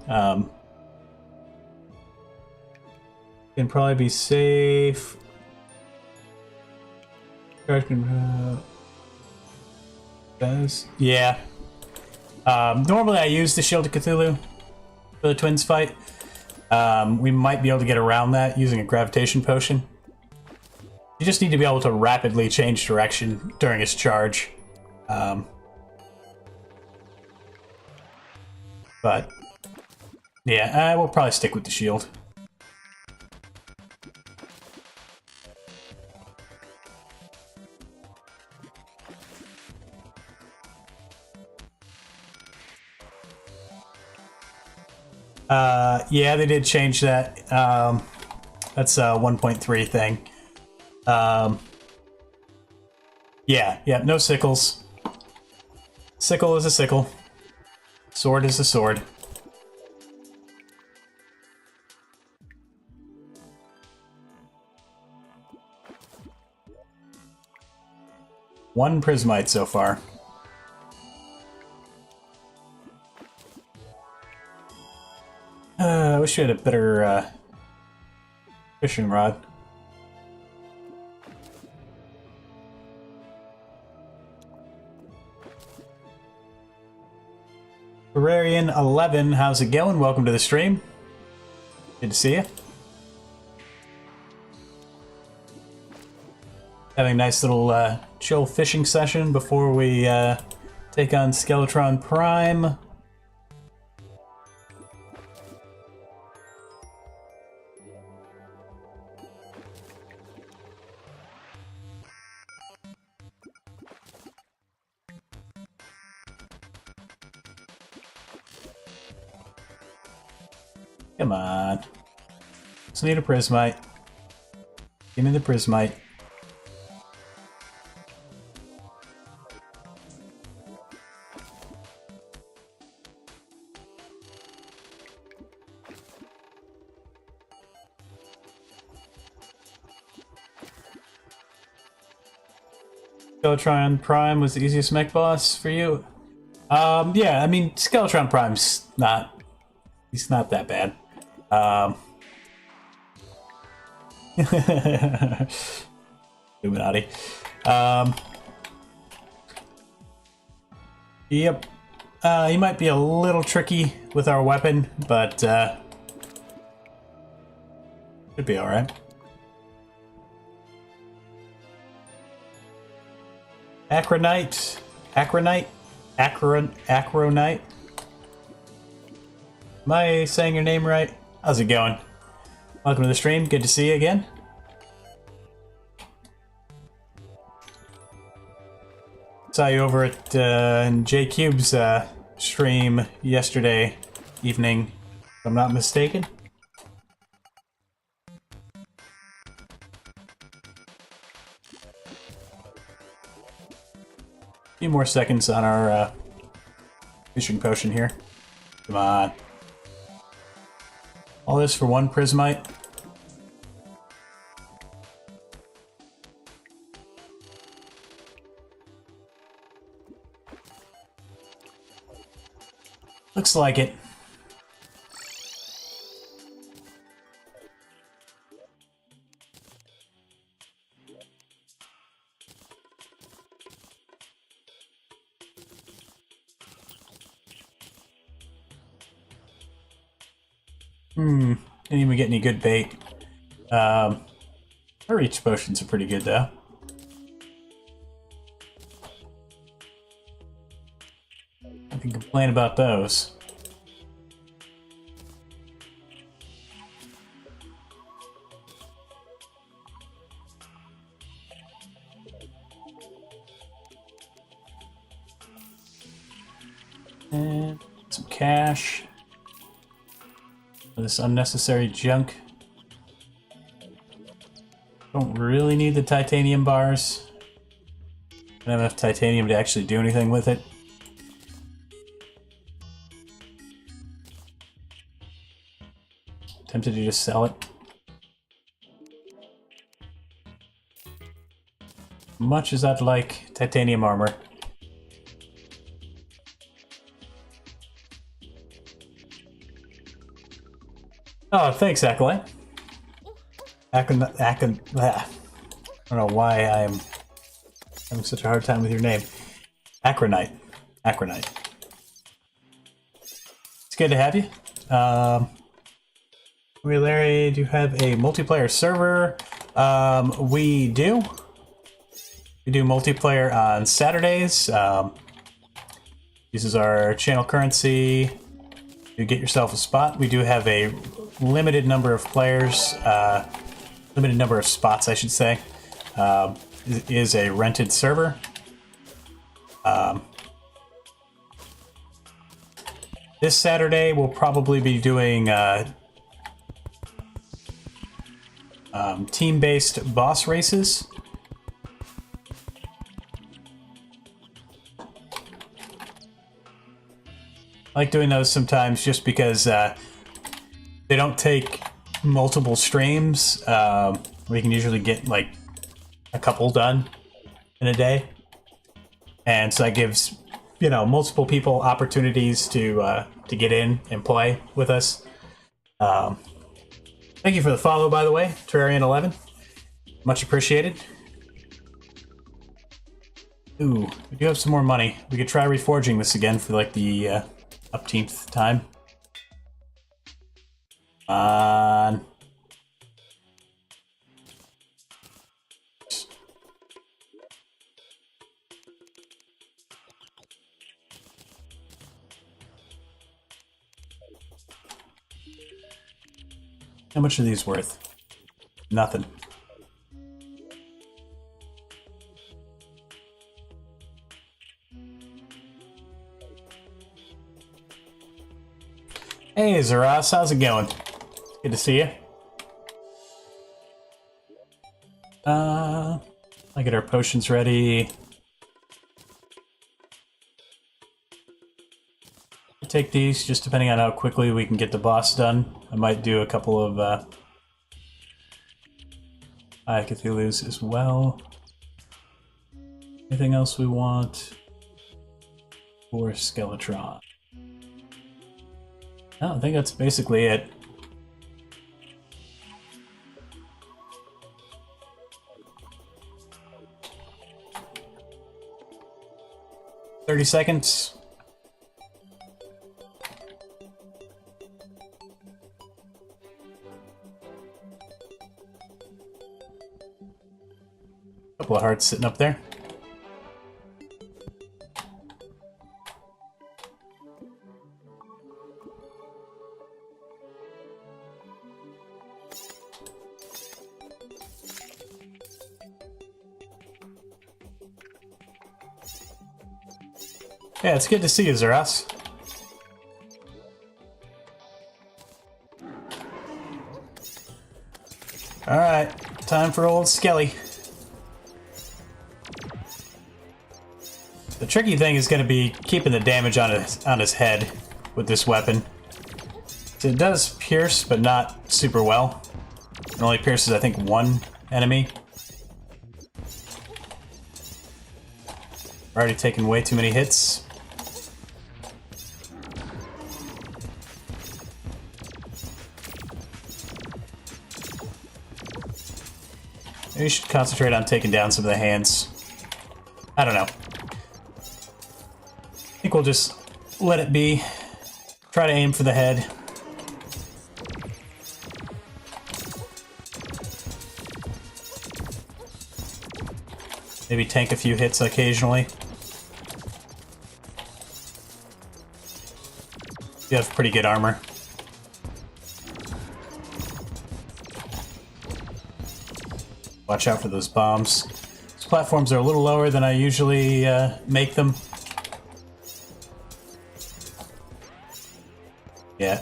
Can probably be safe. Yeah. Normally I use the Shield of Cthulhu for the twins fight. We might be able to get around that using a gravitation potion. You just need to be able to rapidly change direction during his charge. But yeah, we'll probably stick with the shield. Yeah, they did change that. That's a 1.3 thing. Yeah, no sickles. Sickle is a sickle. Sword is a sword. One prismite so far. I wish wish you had a better fishing rod. Terrarian 11, how's it going? Welcome to the stream. Good to see you. Having a nice little chill fishing session before we take on Skeletron Prime. Come on. Just need a Prismite. Give me the Prismite. Skeletron Prime was the easiest mech boss for you? Yeah, I mean, Skeletron Prime's not... He's not that bad. Illuminati. Yep. He might be a little tricky with our weapon, but should be alright. Acronite. Acronite. Am I saying your name right? How's it going? Welcome to the stream. Good to see you again. Saw you over at J-Cube's stream yesterday evening, if I'm not mistaken. A few more seconds on our fishing potion here. Come on. All this for one Prismite. Looks like it. Didn't even get any good bait. Our reach potions are pretty good though. I can complain about those. And some cash. This unnecessary junk. Don't really need the titanium bars. Don't have enough titanium to actually do anything with it. Tempted to just sell it. Much as I'd like titanium armor. Oh, thanks, Acolyte. I don't know why I'm having such a hard time with your name. Acronite. Acronite. It's good to have you. Larry, do you have a multiplayer server? We do. We do multiplayer on Saturdays. Uses our channel currency to get yourself a spot. We do have a limited number of players, limited number of spots, I should say. It is a rented server. This Saturday, we'll probably be doing team-based boss races. I like doing those sometimes just because they don't take multiple streams. We can usually get like a couple done in a day. And so that gives, you know, multiple people opportunities to get in and play with us. Um, Thank you for the follow, by the way, Terrarian11. Much appreciated. Ooh, we do have some more money. We could try reforging this again for like the upteenth time. How much are these worth? Nothing. Hey, Zaras, how's it going? Good to see you. I get our potions ready. I'll take these, just depending on how quickly we can get the boss done. I might do a couple of Eye Cthulhu's as well. Anything else we want for Skeletron? No, I think that's basically it. $30. Couple of hearts sitting up there. Yeah, it's good to see you, Zaras. Alright, time for old Skelly. The tricky thing is going to be keeping the damage on his head with this weapon. So it does pierce, but not super well. It only pierces, I think, one enemy. We're already taking way too many hits. Maybe we should concentrate on taking down some of the hands. I don't know. I think we'll just let it be. Try to aim for the head. Maybe tank a few hits occasionally. You have pretty good armor. Watch out for those bombs. These platforms are a little lower than I usually make them. Yeah,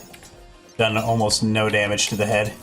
done almost no damage to the head.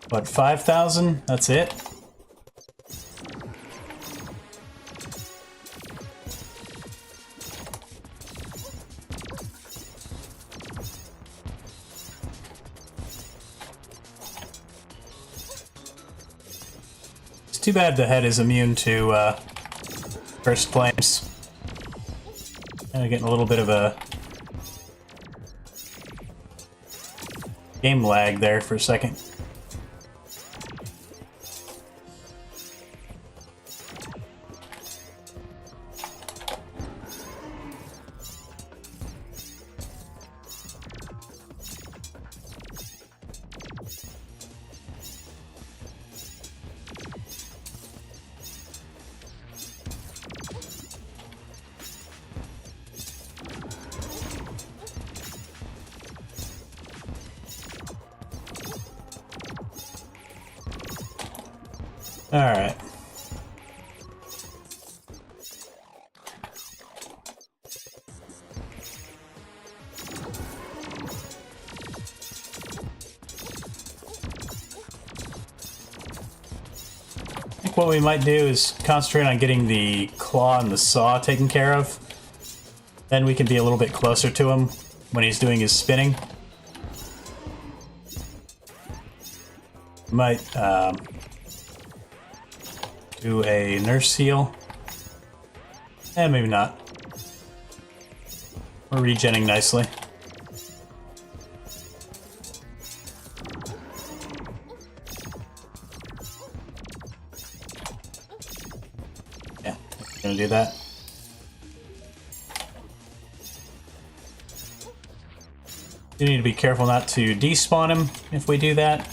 What, 5,000? That's it? It's too bad the head is immune to burst flames. Kind of getting a little bit of a game lag there for a second. All right. I think what we might do is concentrate on getting the claw and the saw taken care of. Then we can be a little bit closer to him when he's doing his spinning. Might do a nurse heal. Maybe not. We're regenning nicely. Yeah, gonna do that. We need to be careful not to despawn him if we do that.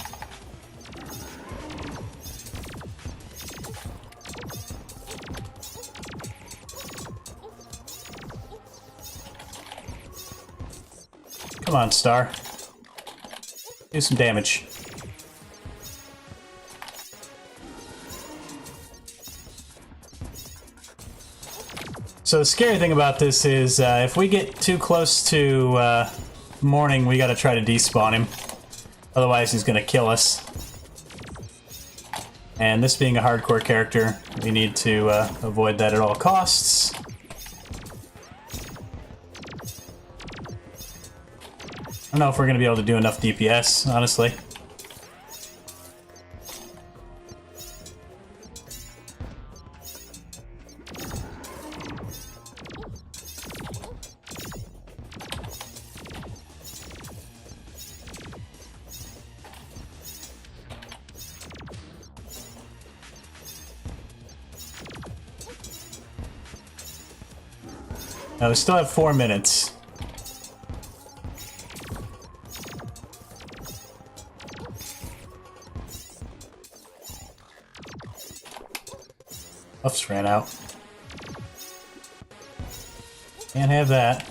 Come on, Star. Do some damage. So the scary thing about this is if we get too close to morning, we gotta try to despawn him. Otherwise, he's gonna kill us. And this being a hardcore character, we need to avoid that at all costs. I don't know if we're going to be able to do enough DPS, honestly. Now, we still have 4 minutes. Buffs ran out. Can't have that.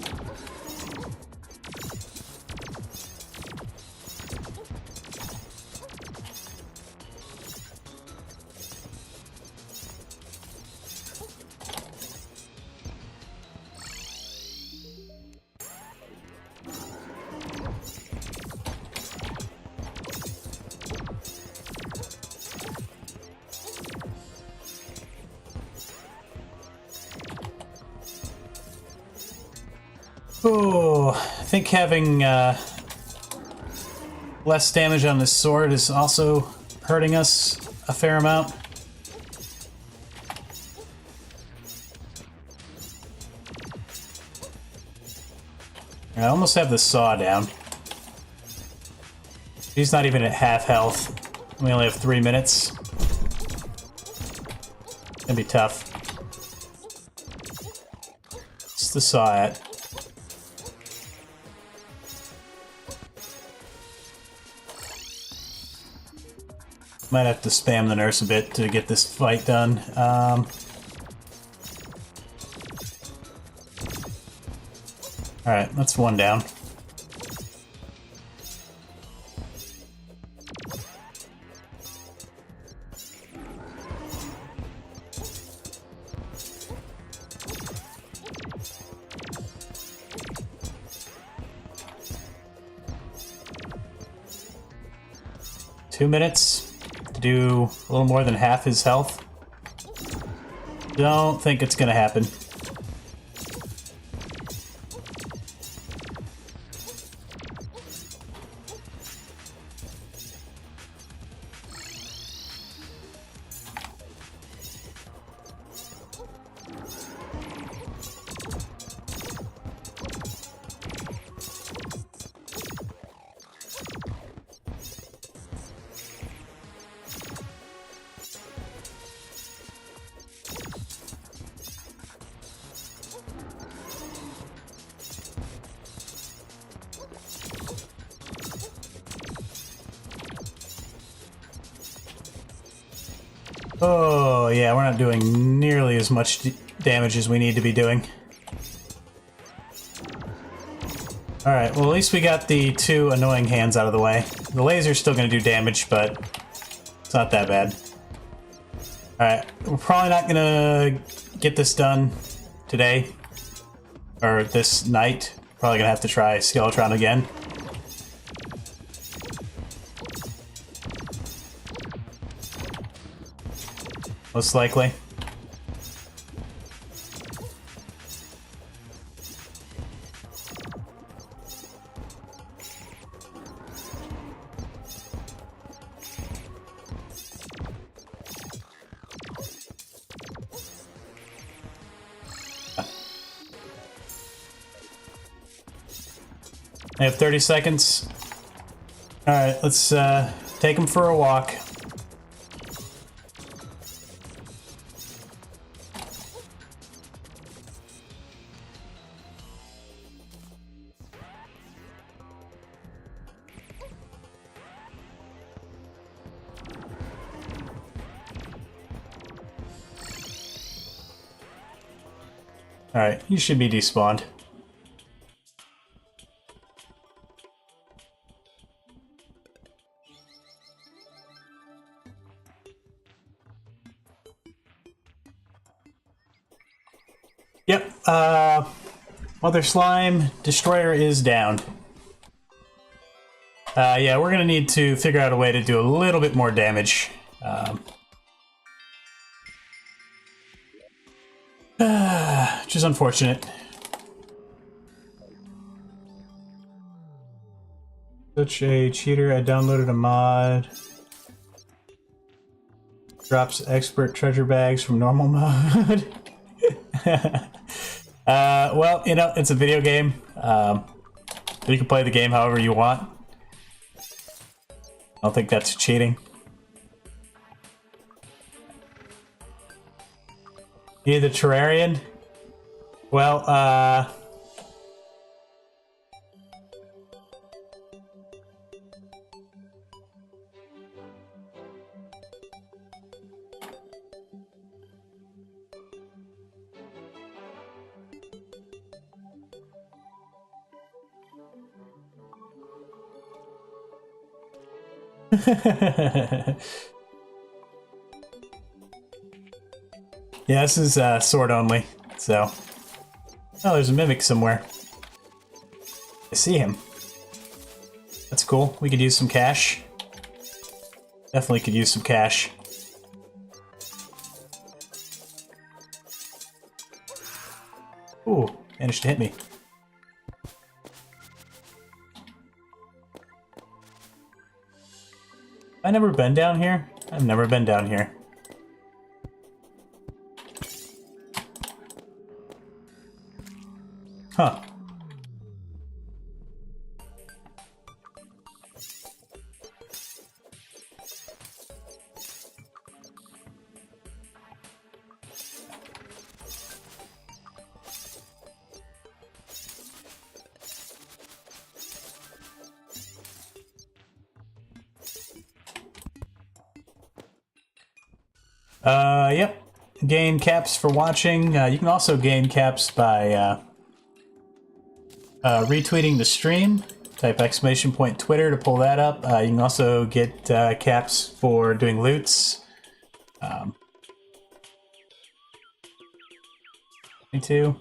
Oh, I think having less damage on this sword is also hurting us a fair amount. I almost have the saw down. He's not even at half health. We only have 3 minutes. It's gonna be tough. What's the saw at? Might have to spam the nurse a bit to get this fight done. Alright, that's one down. Two minutes. Do a little more than half his health. Don't think it's gonna happen. Oh, yeah, we're not doing nearly as much damage as we need to be doing. Alright, well at least we got the 2 annoying hands out of the way. The laser's still going to do damage, but it's not that bad. Alright, we're probably not going to get this done today. Or this night. Probably going to have to try Skeletron again. most likely. I have 30 seconds. Alright, let's take him for a walk. Alright, you should be despawned. Yep, Mother Slime Destroyer is down. Yeah, we're gonna need to figure out a way to do a little bit more damage. Which is unfortunate. Such a cheater, I downloaded a mod. Drops expert treasure bags from normal mode. Well, you know, it's a video game. You can play the game however you want. I don't think that's cheating. You the Terrarian? Well, yeah, this is sword only, so... Oh, there's a mimic somewhere. I see him. That's cool. We could use some cash. Definitely could use some cash. Ooh, managed to hit me. Have I never been down here? I've never been down here. Huh. Yep. Gain caps for watching. You can also gain caps by retweeting the stream. Type exclamation point Twitter to pull that up. You can also get caps for doing loots. Me too.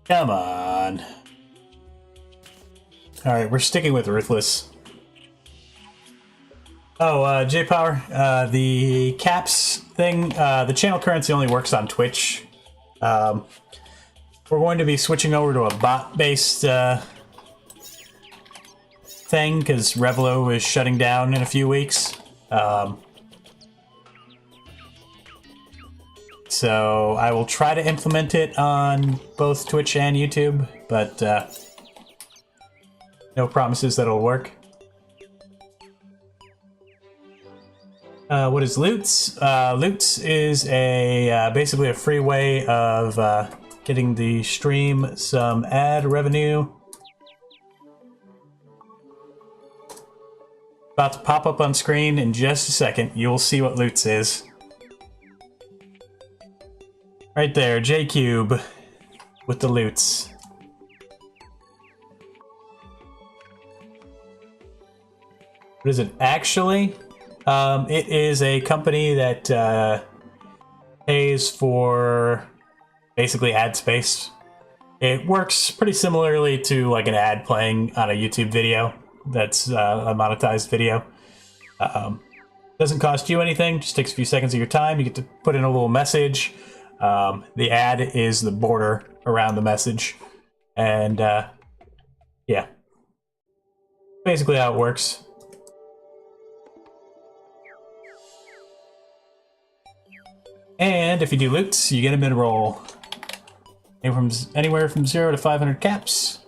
Come on. Alright, we're sticking with Ruthless. Oh, J-Power, the caps thing, the channel currency only works on Twitch. We're going to be switching over to a bot-based thing, because Revelo is shutting down in a few weeks. So I will try to implement it on both Twitch and YouTube, but no promises that it'll work. What is Loots? Loots is a basically a free way of getting the stream some ad revenue. About to pop up on screen in just a second. You'll see what Loots is. Right there, J-Cube with the Loots. What is it actually? It is a company that pays for basically ad space. It works pretty similarly to like an ad playing on a YouTube video that's a monetized video. Doesn't cost you anything, just takes a few seconds of your time. You get to put in a little message. The ad is the border around the message. And yeah, basically how it works. And if you do loots, you get a mid-roll. Anywhere from 0 to 500 caps.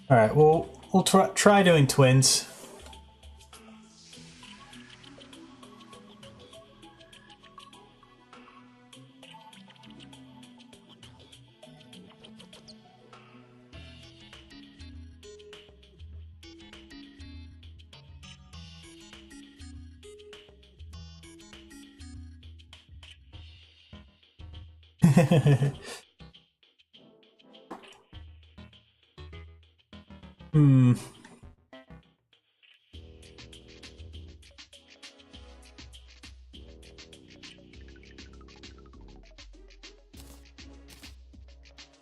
All right. Well, we'll try doing twins. Hmm.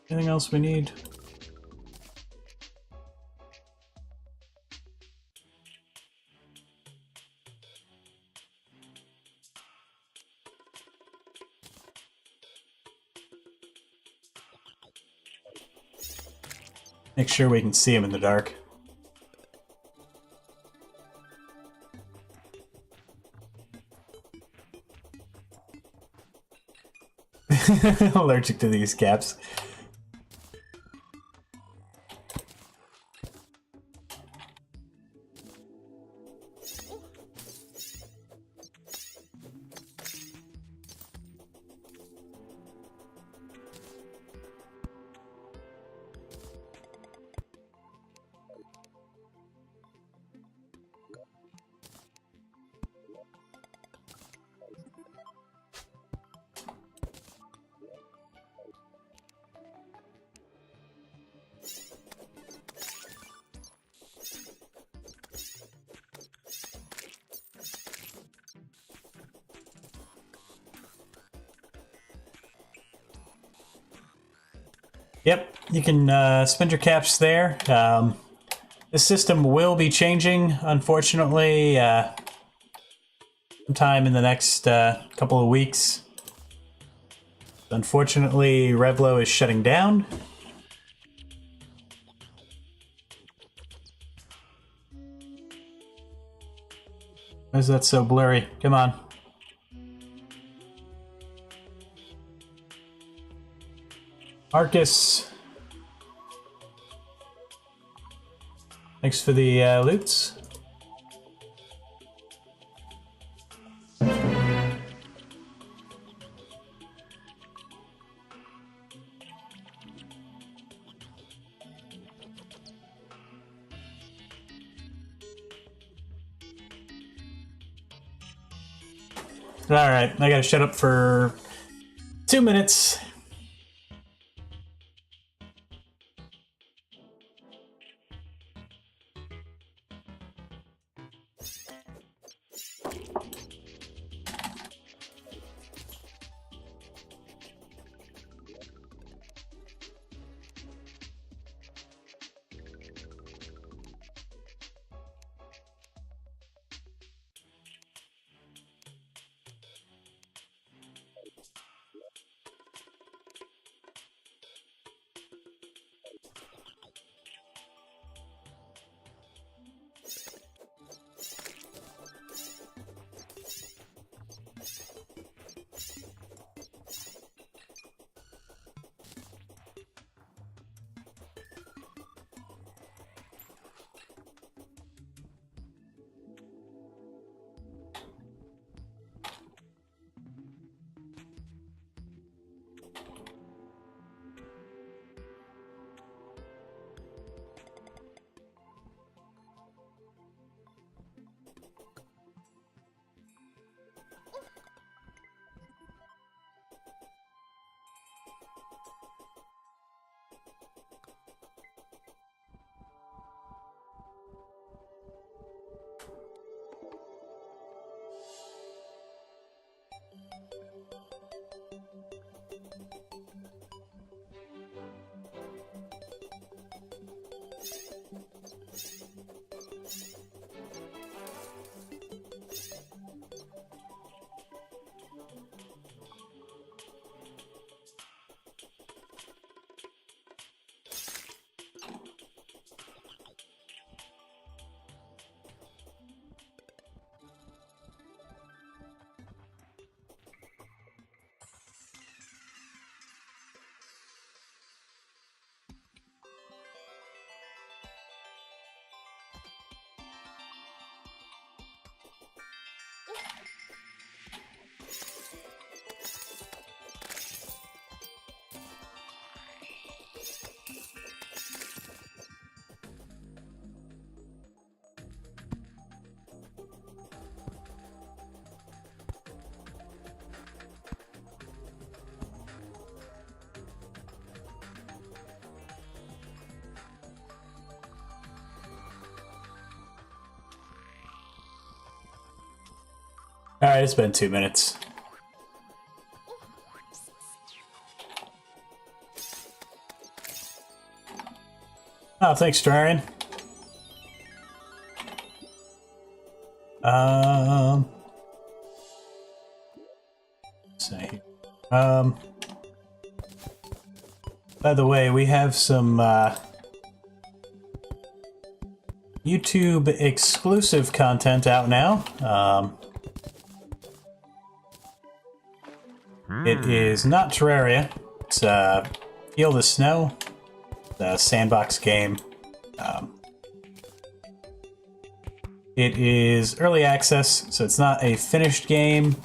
Anything else we need? Make sure we can see him in the dark. Allergic to these caps. Yep, you can spend your caps there. This system will be changing, unfortunately, sometime in the next couple of weeks. Unfortunately, Revlo is shutting down. Why is that so blurry? Come on. Arcus. Thanks for the loots. Alright, I gotta shut up for 2 minutes. Alright, it's been 2 minutes. Oh, thanks, Terraria. Say, by the way, we have some YouTube exclusive content out now. It is not Terraria. It's Feel the Snow, the sandbox game. It is early access, so it's not a finished game.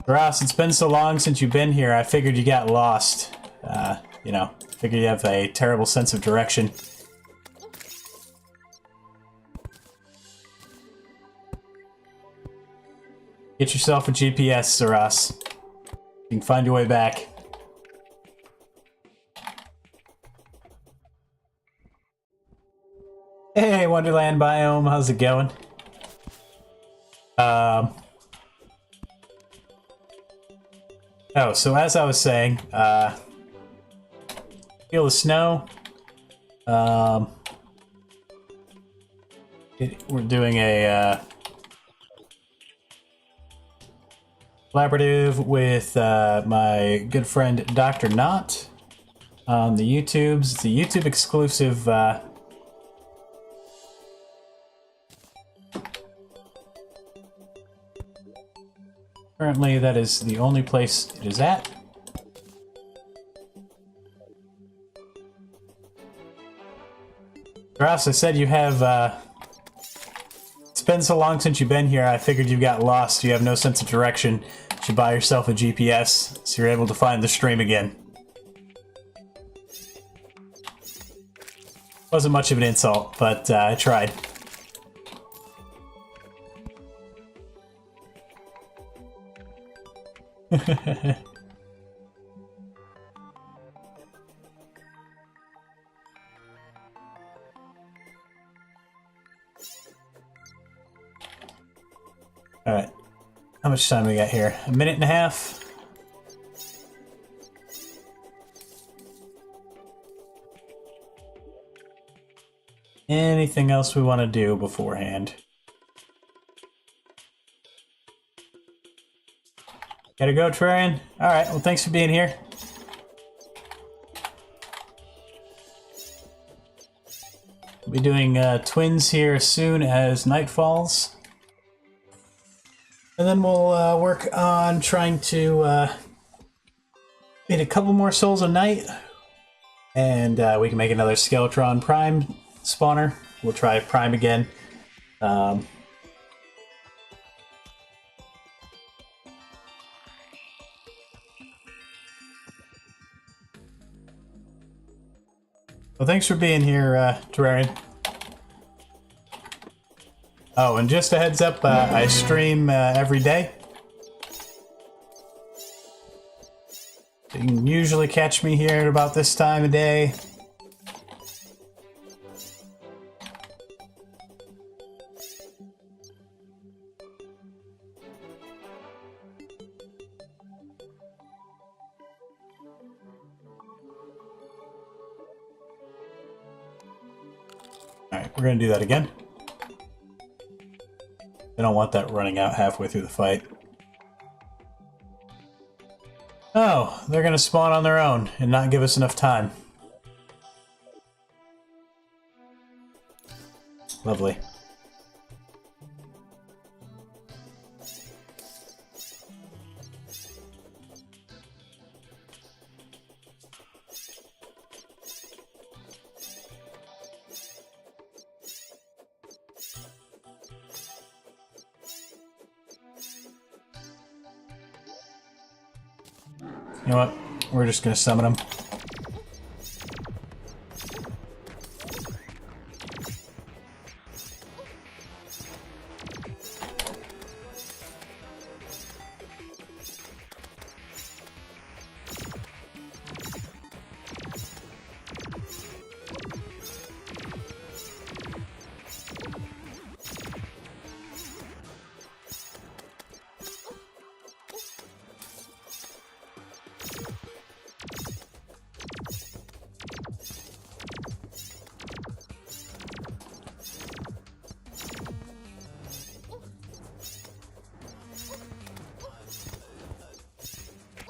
Ross, it's been so long since you've been here, I figured you got lost. You know, figured you have a terrible sense of direction. Get yourself a GPS, Saras. You can find your way back. Hey, Wonderland Biome, how's it going? Oh, so as I was saying, Feel the Snow. We're doing a collaborative with my good friend Dr. Knott on the YouTubes. It's a YouTube exclusive. Currently, that is the only place it is at. Ross, I said you have, it's been so long since you've been here, I figured you got lost. You have no sense of direction. You should buy yourself a GPS so you're able to find the stream again. Wasn't much of an insult, but I tried. Alright. How much time we got here? A minute and a half? Anything else we want to do beforehand? Gotta go, Terrarian? Alright, well thanks for being here. We'll be doing twins here as soon as night falls. And then we'll work on trying to get a couple more souls a night. And we can make another Skeletron Prime spawner. We'll try Prime again. Well, thanks for being here, Terrarian. Oh, and just a heads up, I stream every day. You can usually catch me here at about this time of day. Alright, we're gonna do that again. I don't want that running out halfway through the fight. Oh, they're gonna spawn on their own and not give us enough time. Lovely. You know what? We're just gonna summon them.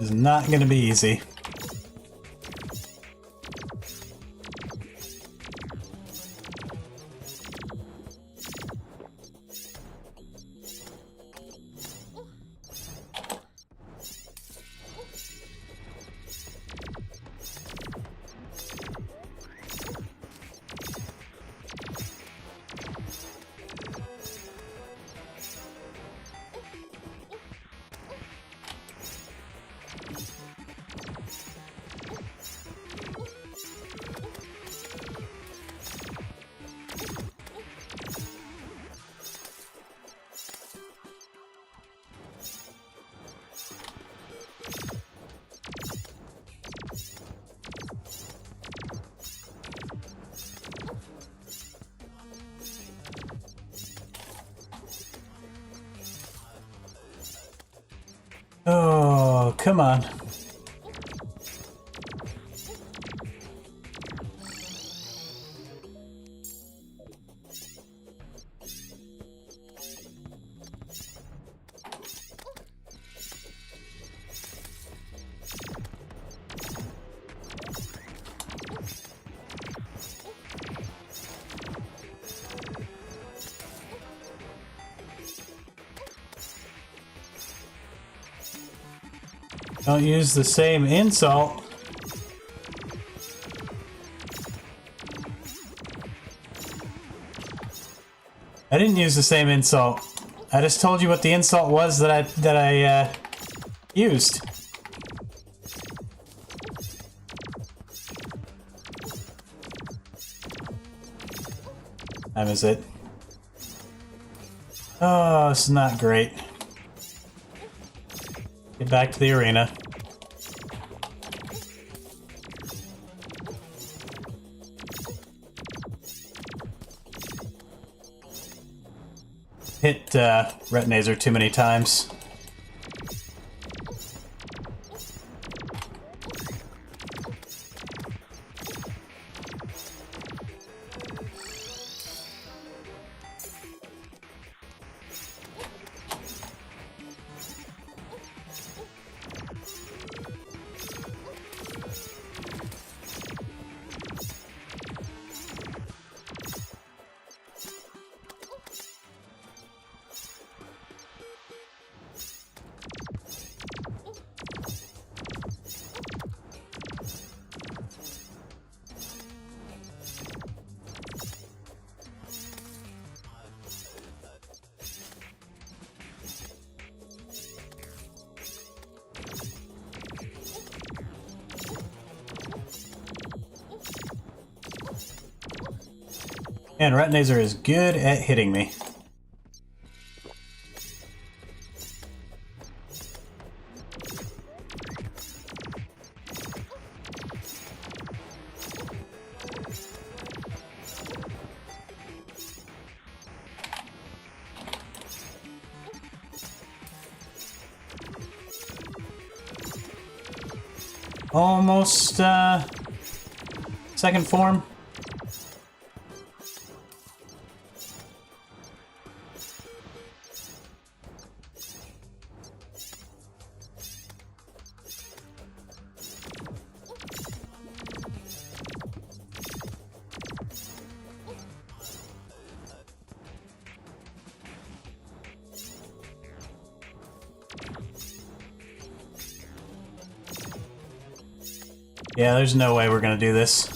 It's not going to be easy. Oh, come on. Don't use the same insult. I didn't use the same insult. I just told you what the insult was that I used. Time is it? Oh, it's not great. Get back to the arena. Hit Retinazer too many times. And Retinazer is good at hitting me. Almost, second form. Yeah, there's no way we're gonna do this.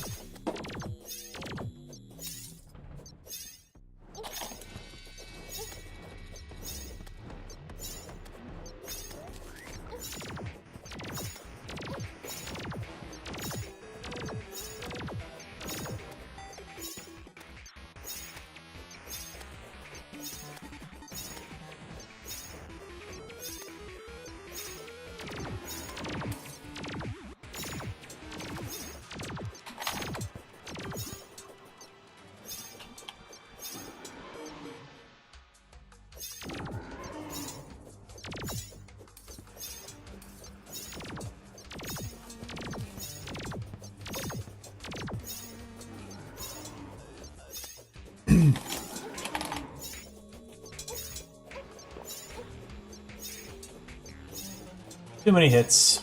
Too many hits.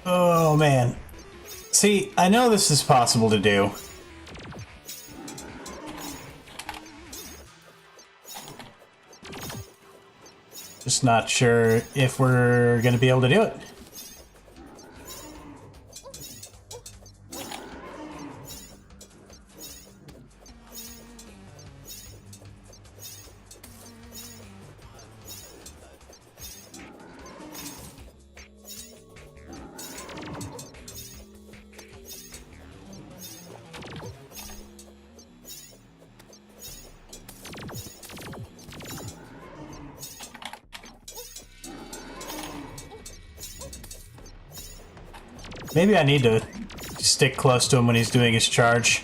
Oh, man. See, I know this is possible to do. Just not sure if we're going to be able to do it. Maybe I need to stick close to him when he's doing his charge.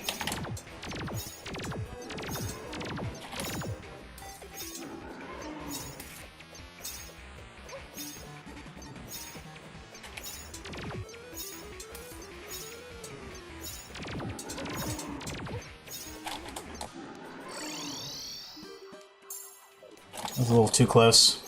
That was a little too close.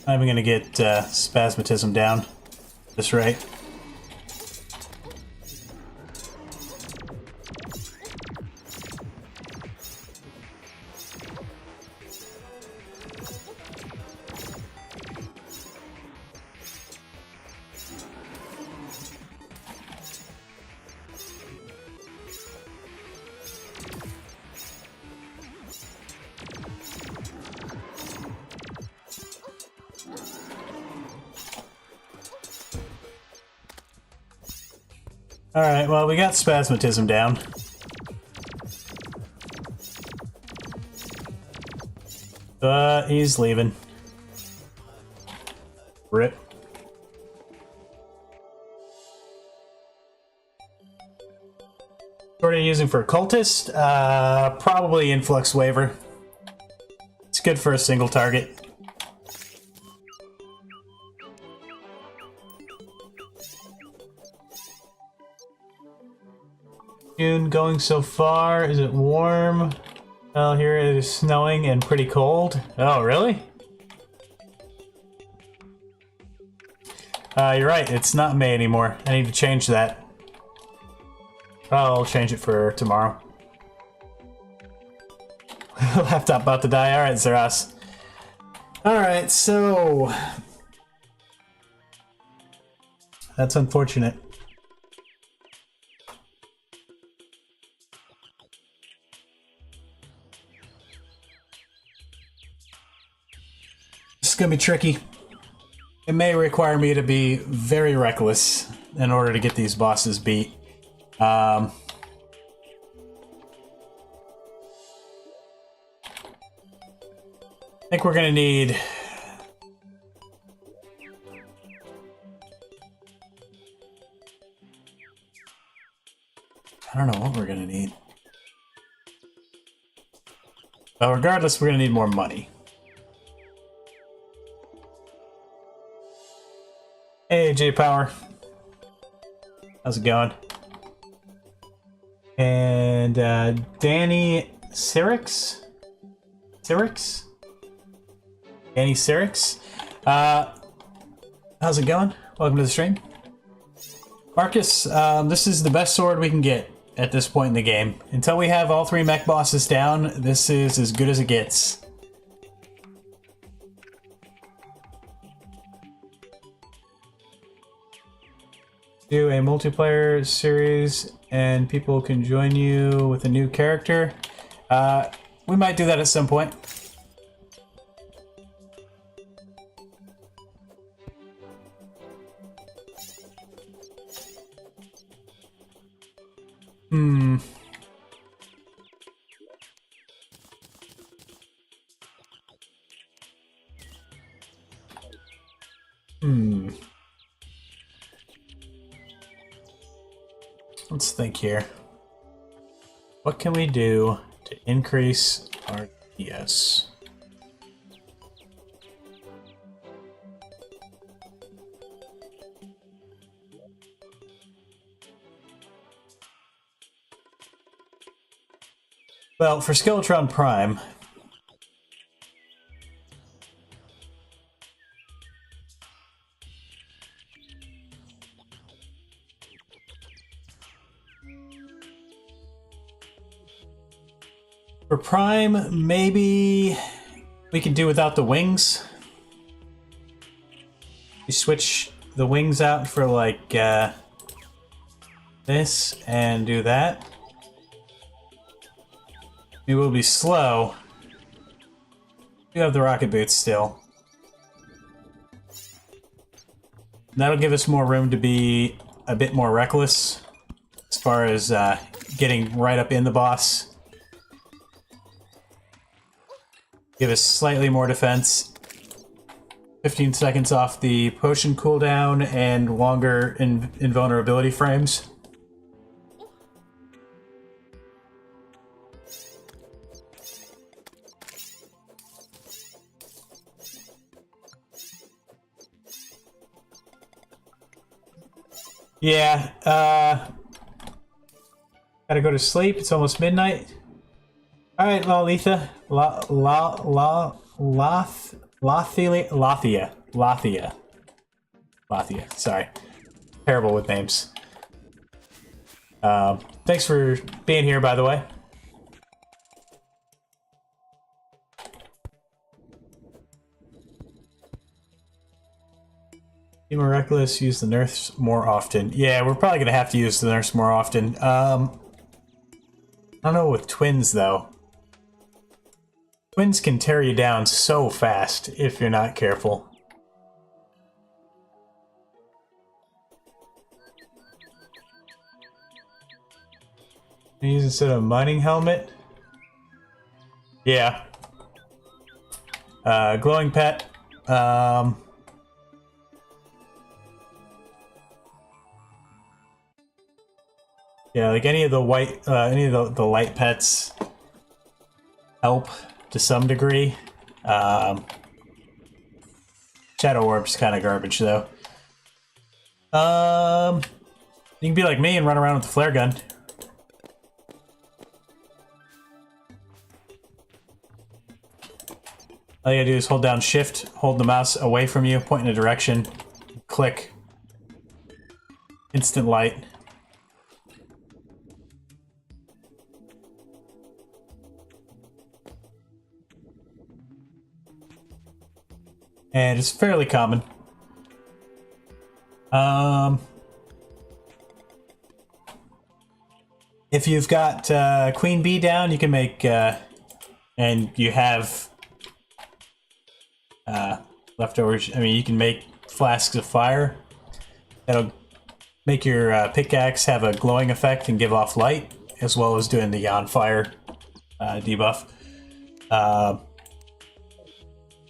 I'm gonna get spasmatism down at this rate. Alright, well, we got spasmatism down. But he's leaving. Rip. What are you using for a cultist? Probably influx waiver. It's good for a single target. June going so far. Is it warm? Well, here it is snowing and pretty cold. Oh, really? You're right. It's not May anymore. I need to change that. I'll change it for tomorrow. Laptop about to die. Alright, Zeras. Alright, so... that's unfortunate. This is gonna be tricky. It may require me to be very reckless in order to get these bosses beat. I think we're gonna need... I don't know what we're gonna need. But regardless, we're gonna need more money. Hey, J Power. How's it going? And Danny Sirix? Sirix? Danny Sirix? How's it going? Welcome to the stream. Marcus, this is the best sword we can get at this point in the game. Until we have all 3 mech bosses down, this is as good as it gets. Do a multiplayer series and people can join you with a new character. We might do that at some point. Hmm. Let's think here. What can we do to increase our DS? Well, for Skeletron Prime, for Prime, maybe we can do without the wings. We switch the wings out for like this and do that. We will be slow. We have the rocket boots still. That'll give us more room to be a bit more reckless as far as getting right up in the boss. Give us slightly more defense. 15 seconds off the potion cooldown and longer invulnerability frames. Yeah, gotta go to sleep. It's almost midnight. Alright, Lalitha. Lathia. Sorry. Terrible with names. Thanks for being here, by the way. Be more reckless, use the nurse more often. Yeah, we're probably gonna have to use the nurse more often. I don't know with twins, though. Twins can tear you down so fast if you're not careful. Use instead of a mining helmet? Yeah. Glowing pet. Yeah, like any of the white, any of the light pets help to some degree. Shadow Orb's kind of garbage, though. You can be like me and run around with the flare gun. All you gotta do is hold down Shift, hold the mouse away from you, point in a direction, click. Instant light. And it's fairly common. If you've got Queen Bee down, you can make, and you have leftovers. I mean, you can make flasks of fire. That'll make your pickaxe have a glowing effect and give off light, as well as doing the on fire debuff.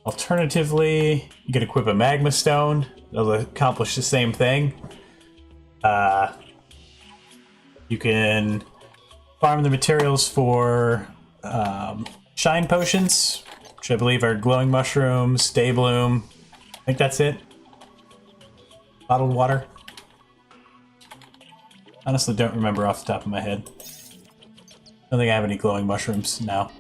Alternatively, you can equip a magma stone. It'll accomplish the same thing. You can farm the materials for shine potions, which I believe are glowing mushrooms, day bloom. I think that's it. Bottled water. Honestly, don't remember off the top of my head. I don't think I have any glowing mushrooms now.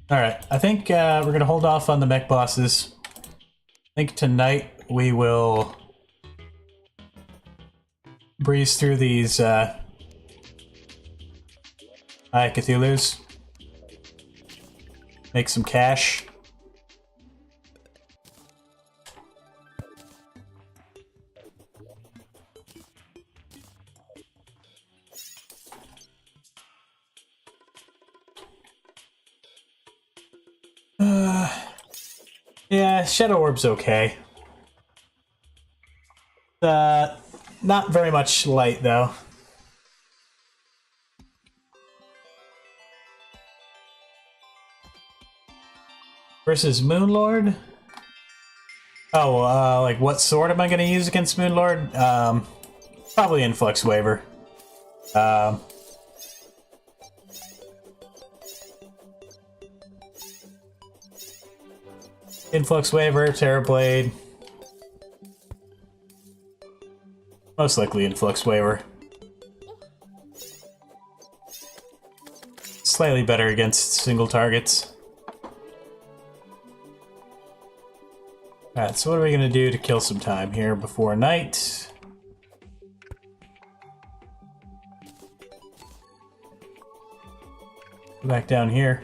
Alright, I think we're going to hold off on the mech bosses. I think tonight we will breeze through these Cthulhu's. Make some cash. Yeah, Shadow Orb's okay. Not very much light, though. Versus Moonlord? Oh, like what sword am I going to use against Moonlord? Probably Influx Waver. Influx Waver, Terrorblade. Most likely Influx Waver. Slightly better against single targets. Alright, so what are we going to do to kill some time here before night? Go back down here.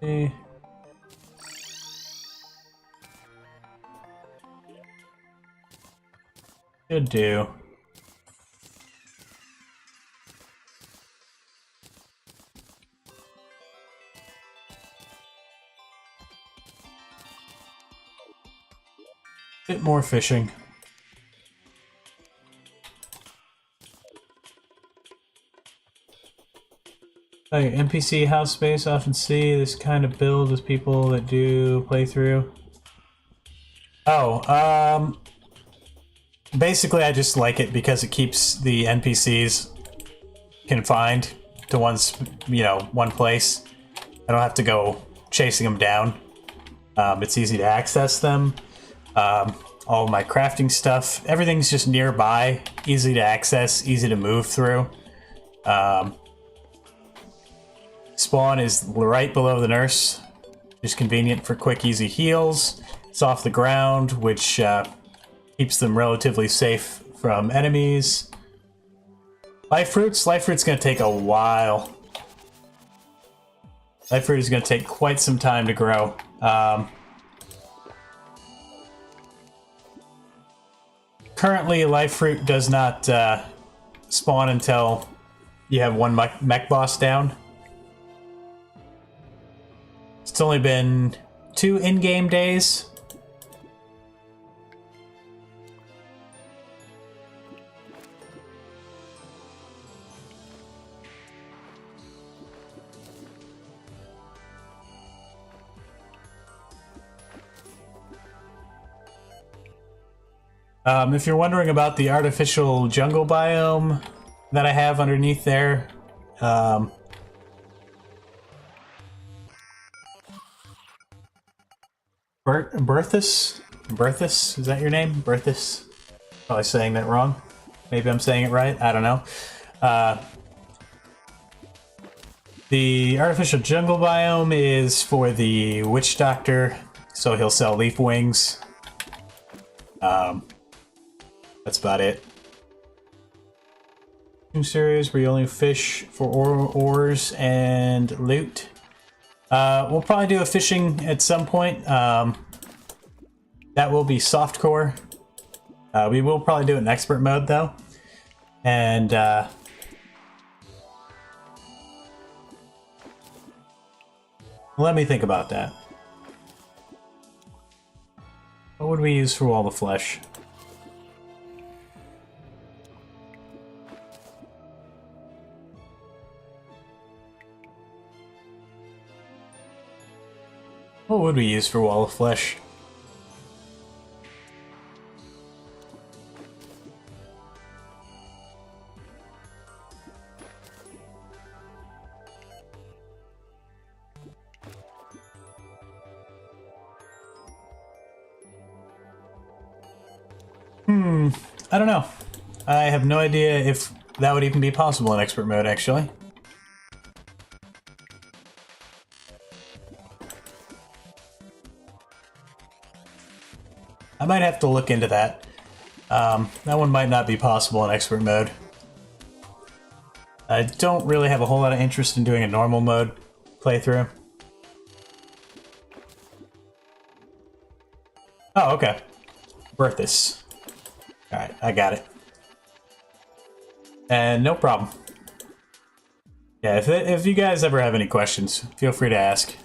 Okay. Should do. Bit more fishing. Okay, NPC house space. Often see this kind of build with people that do playthrough. Oh, basically I just like it because it keeps the NPCs confined to one place. I don't have to go chasing them down. It's easy to access them. All my crafting stuff, everything's just nearby, easy to access, easy to move through. Spawn is right below the nurse, just convenient for quick, easy heals. It's off the ground, which keeps them relatively safe from enemies. Life fruit's gonna take a while. Life fruit is gonna take quite some time to grow. Currently, life fruit does not spawn until you have one Mech Boss down. It's only been 2 in-game days. If you're wondering about the artificial jungle biome that I have underneath there, Berthus? Berthus? Is that your name? Berthus? Probably saying that wrong. Maybe I'm saying it right. I don't know. The artificial jungle biome is for the witch doctor, so he'll sell leaf wings. That's about it. New series where you only fish for ores and loot. We'll probably do a fishing at some point. That will be softcore. We will probably do it in expert mode though. And let me think about that. What would we use for all the flesh? What would we use for wall of flesh? I don't know. I have no idea if that would even be possible in expert mode, actually. I might have to look into that. That one might not be possible in expert mode. I don't really have a whole lot of interest in doing a normal mode playthrough. Oh, okay. Berthus. Alright, I got it. And no problem. Yeah, if you guys ever have any questions, feel free to ask.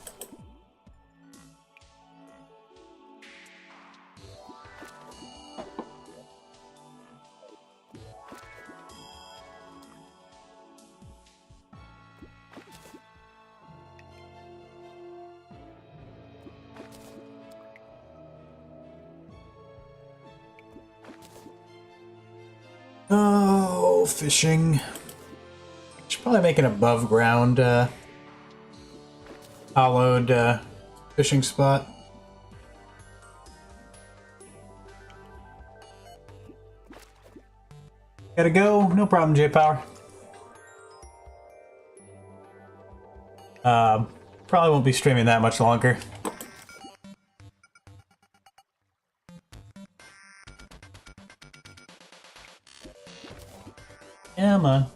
Oh, fishing. Should probably make an above ground hollowed fishing spot. Gotta go. No problem, J-Power. Probably won't be streaming that much longer. Yeah, man.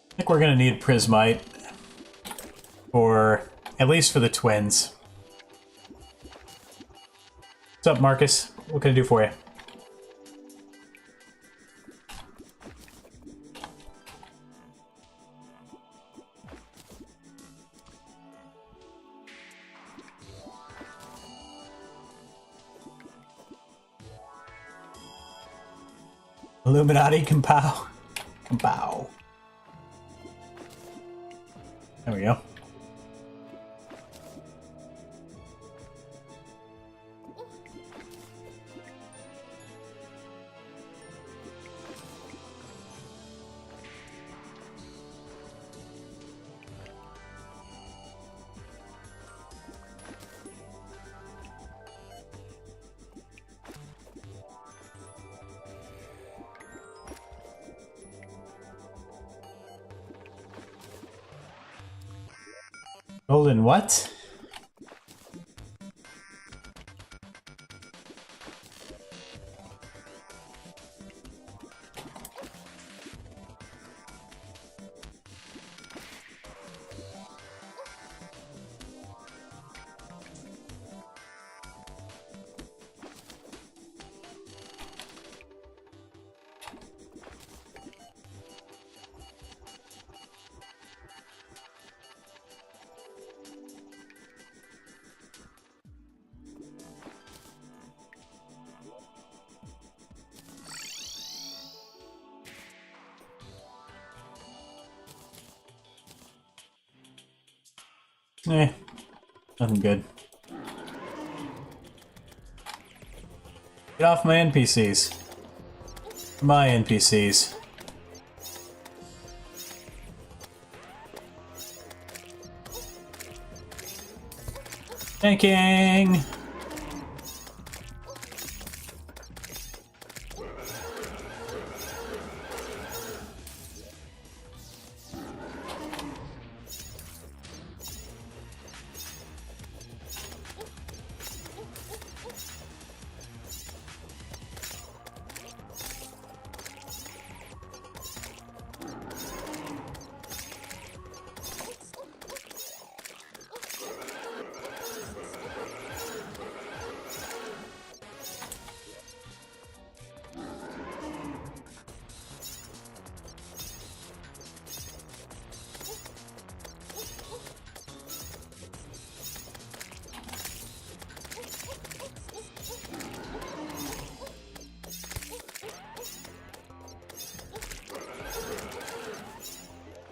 I think we're gonna need Prismite, or at least for the twins. What's up, Marcus? What can I do for you? Illuminati Compow. Compow. There we go. Golden what? Eh, nothing good. Get off my NPCs. My NPCs. Tanking!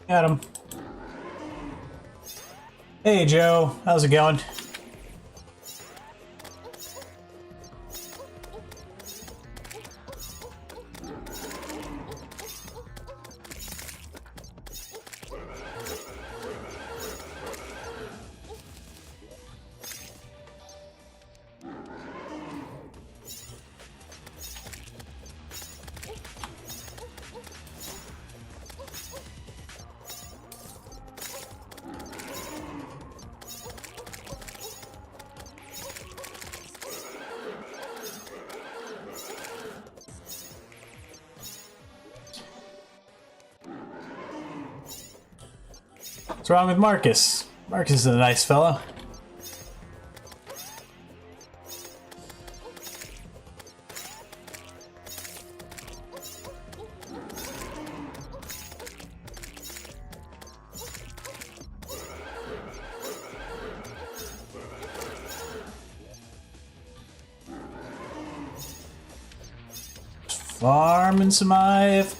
Got him. Hey, Joe. How's it going? What's wrong with Marcus? Marcus is a nice fellow. Farming some IF-Choo-Choos.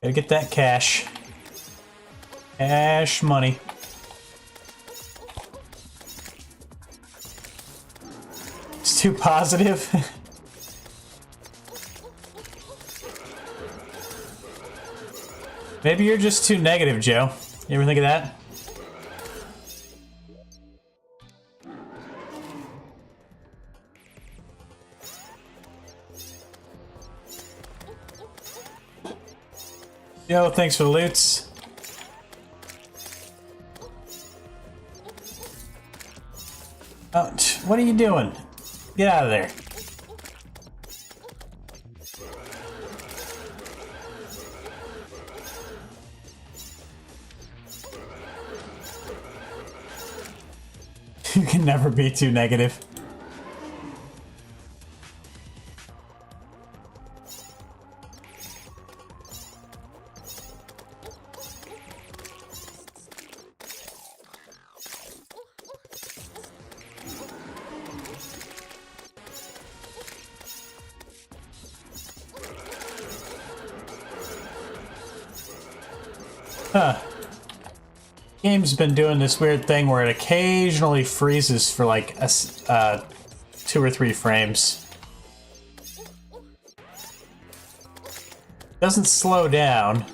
Gotta get that cash. Cash money. It's too positive. Maybe you're just too negative, Joe. You ever think of that? Yo, thanks for the loots. Oh, what are you doing? Get out of there. You can never be too negative. Huh. Game's been doing this weird thing where it occasionally freezes for like 2 or 3 frames. Doesn't slow down.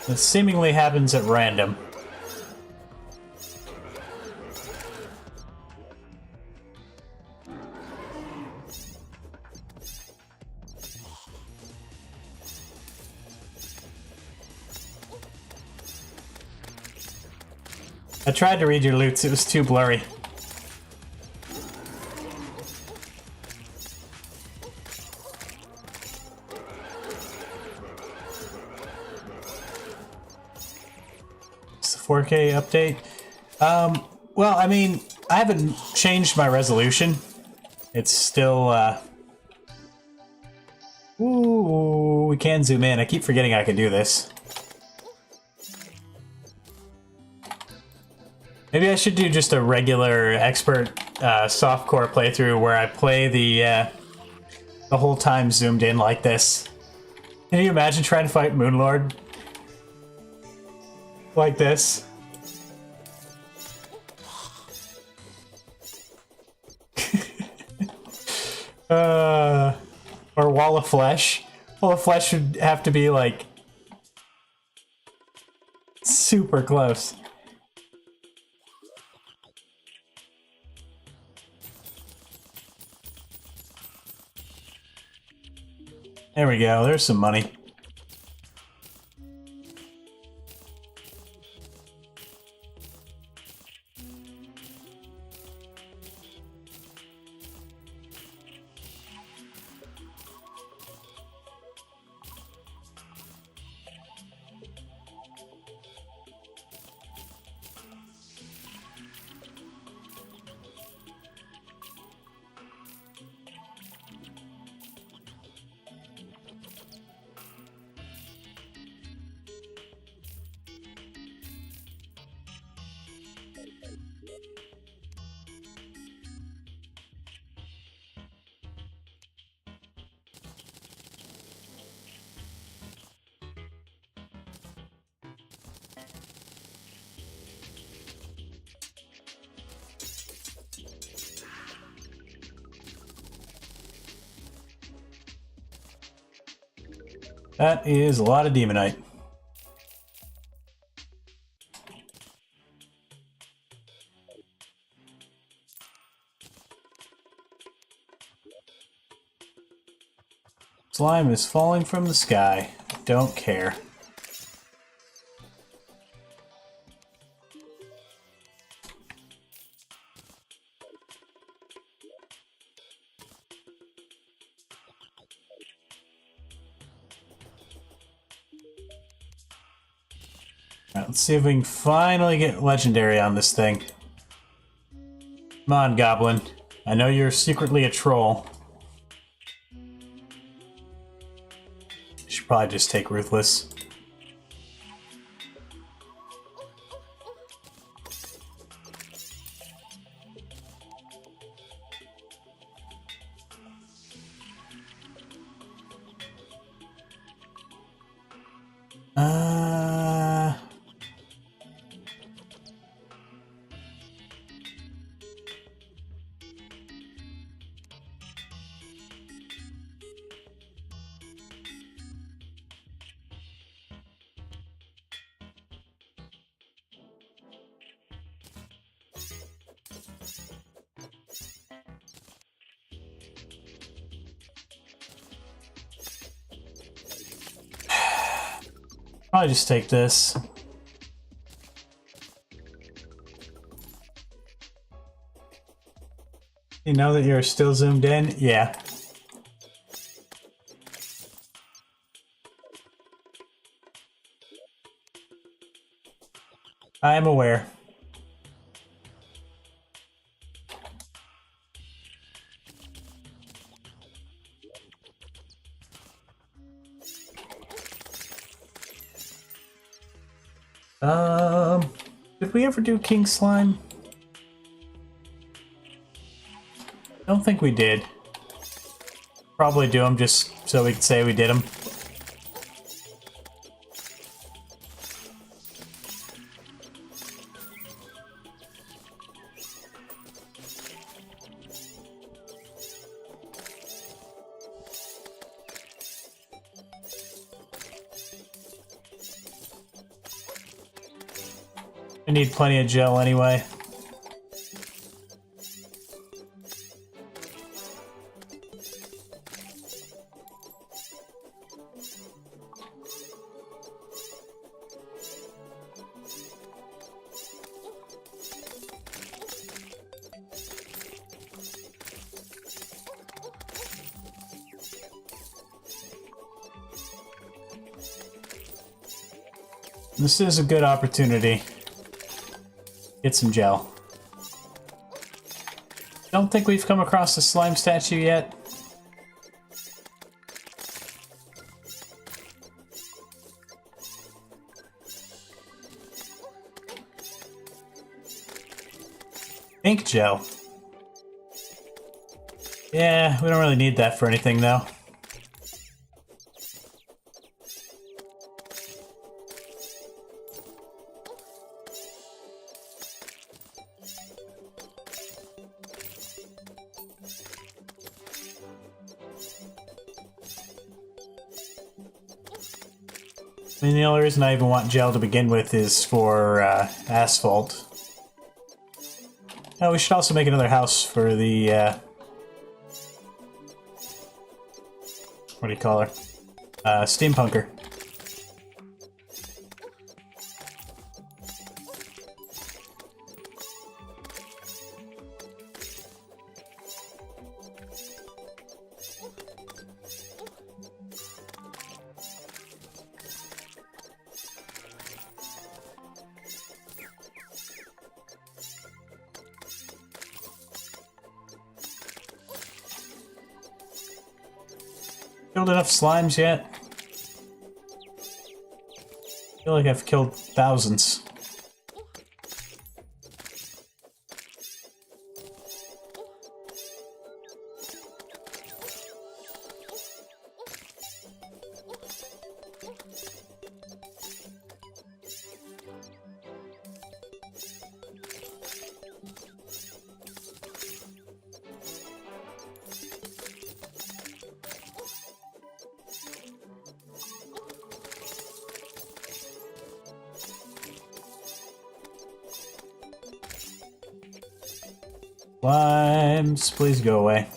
It seemingly happens at random. I tried to read your loots, it was too blurry. It's the 4K update. Well, I mean, I haven't changed my resolution. It's still, Ooh, we can zoom in. I keep forgetting I can do this. Maybe I should do just a regular expert softcore playthrough where I play the whole time zoomed in like this. Can you imagine trying to fight Moonlord like this? Or Wall of Flesh. Wall of Flesh would have to be like super close. There we go, there's some money. That is a lot of demonite. Slime is falling from the sky. Don't care. Alright, let's see if we can finally get legendary on this thing. Come on, Goblin. I know you're secretly a troll. Should probably just take Ruthless. probably just take this. You know that you're still zoomed in? Yeah. I am aware. Did we ever do King Slime? Don't think we did. Probably do them just so we can say we did them. I need plenty of gel anyway. This is a good opportunity. Get some gel. Don't think we've come across the slime statue yet. Ink gel. Yeah, we don't really need that for anything though. I mean, the only reason I even want gel to begin with is for asphalt. Oh, we should also make another house for the, what do you call her? Steampunker. Killed enough slimes yet? I feel like I've killed thousands. Slimes, please go away.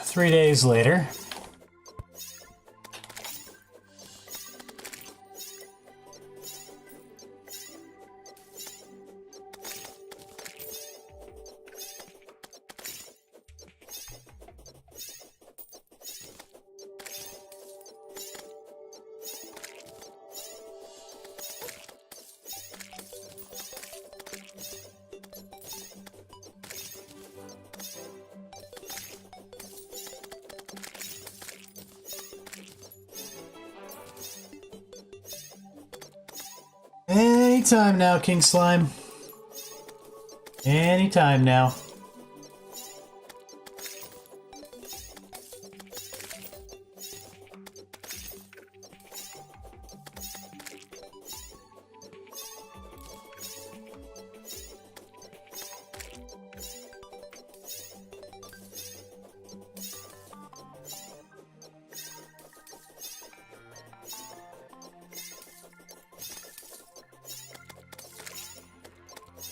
Three days later. Anytime now, King Slime. Anytime now.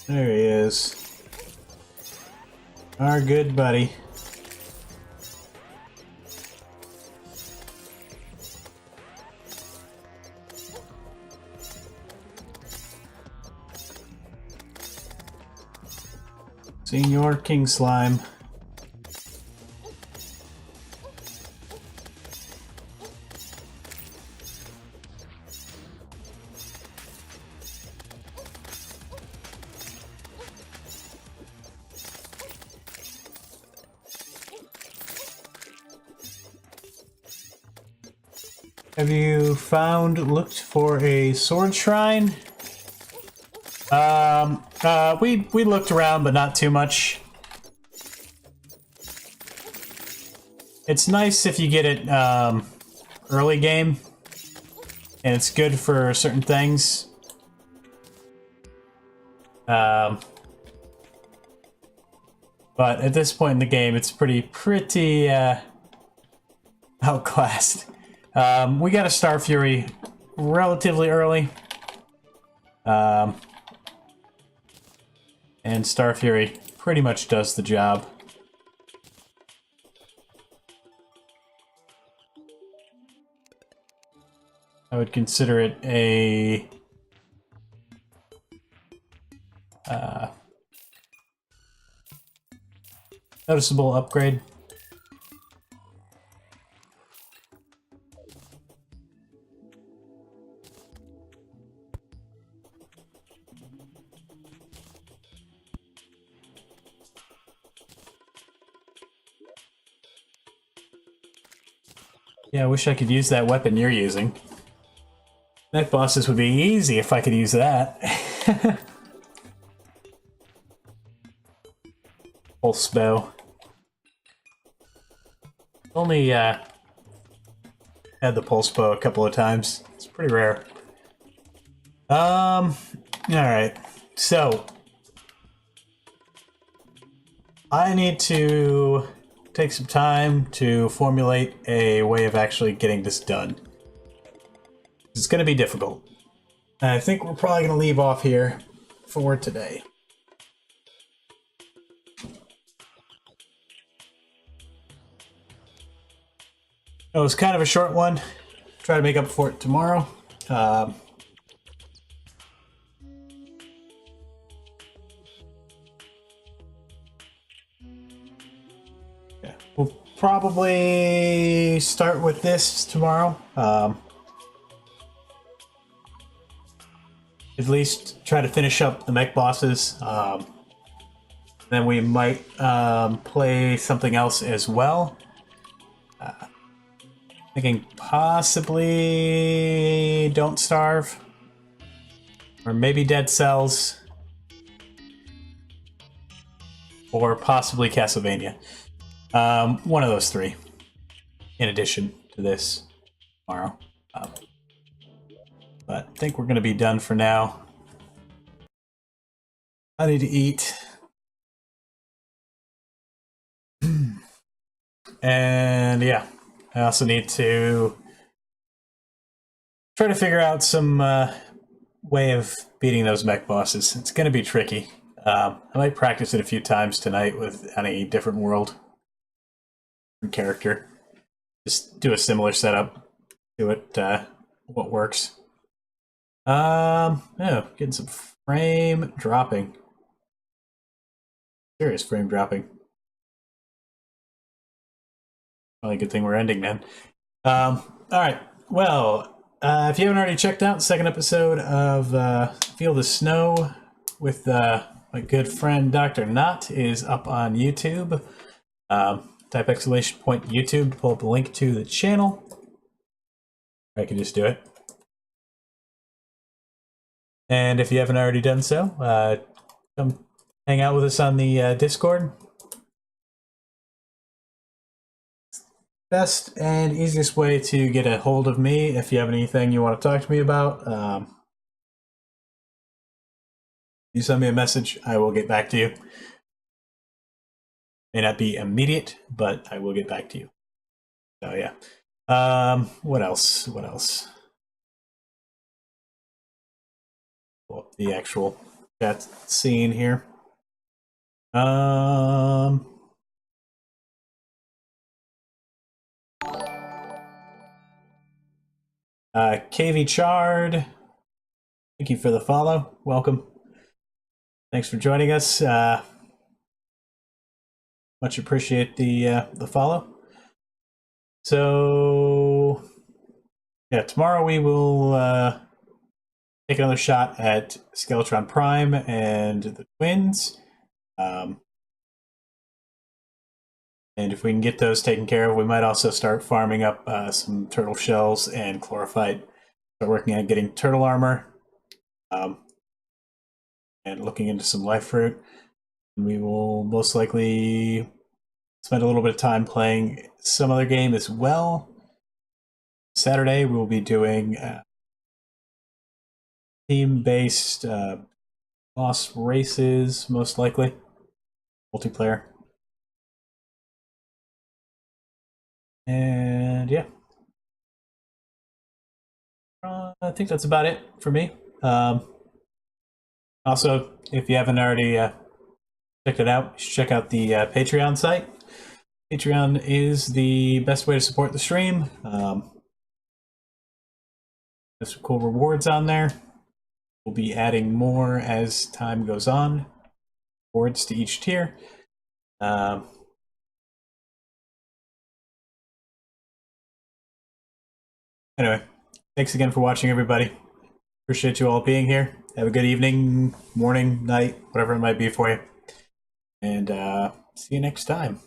There he is. Our good buddy. Senior King Slime. Have you looked for a sword shrine? We looked around, but not too much. It's nice if you get it, early game, and it's good for certain things. But at this point in the game, it's pretty, outclassed. We got a Star Fury relatively early. And Star Fury pretty much does the job. I would consider it a noticeable upgrade. Yeah, I wish I could use that weapon you're using. Mech Bosses would be easy if I could use that. Pulse bow. Only had the pulse bow a couple of times. It's pretty rare. Alright. So I need to take some time to formulate a way of actually getting this done. It's going to be difficult. And I think we're probably going to leave off here for today. It was kind of a short one. Try to make up for it tomorrow. Yeah, we'll probably start with this tomorrow. At least try to finish up the mech bosses. Then we might play something else as well. Thinking possibly Don't Starve. Or maybe Dead Cells. Or possibly Castlevania. One of those three. In addition to this tomorrow. But I think we're going to be done for now. I need to eat. And yeah, I also need to try to figure out some way of beating those mech bosses. It's going to be tricky. I might practice it a few times tonight with any different world, different character. Just do a similar setup. Do it what works. Oh, getting some frame dropping. Serious frame dropping. Probably a good thing we're ending then. Alright, well, if you haven't already checked out the second episode of Feel the Snow with my good friend Dr. Knott is up on YouTube. Type exclamation point YouTube to pull up a link to the channel. I can just do it. And if you haven't already done so, come hang out with us on the Discord. Best and easiest way to get a hold of me if you have anything you want to talk to me about. You send me a message, I will get back to you. May not be immediate, but I will get back to you. So yeah. What else? What else? Pull up the actual chat scene here. KV Chard, thank you for the follow. Welcome. Thanks for joining us. Much appreciate the follow. So, yeah, tomorrow we will take another shot at Skeletron Prime and the twins. And if we can get those taken care of, we might also start farming up some turtle shells and chlorophyte. Start working on getting turtle armor and looking into some life fruit. We will most likely spend a little bit of time playing some other game as well. Saturday, we will be doing team-based boss races, most likely. Multiplayer. And yeah. I think that's about it for me. Also, if you haven't already checked it out, you should check out the Patreon site. Patreon is the best way to support the stream. There's some cool rewards on there. We'll be adding more as time goes on. Rewards to each tier. Anyway, thanks again for watching, everybody. Appreciate you all being here. Have a good evening, morning, night, whatever it might be for you. And see you next time.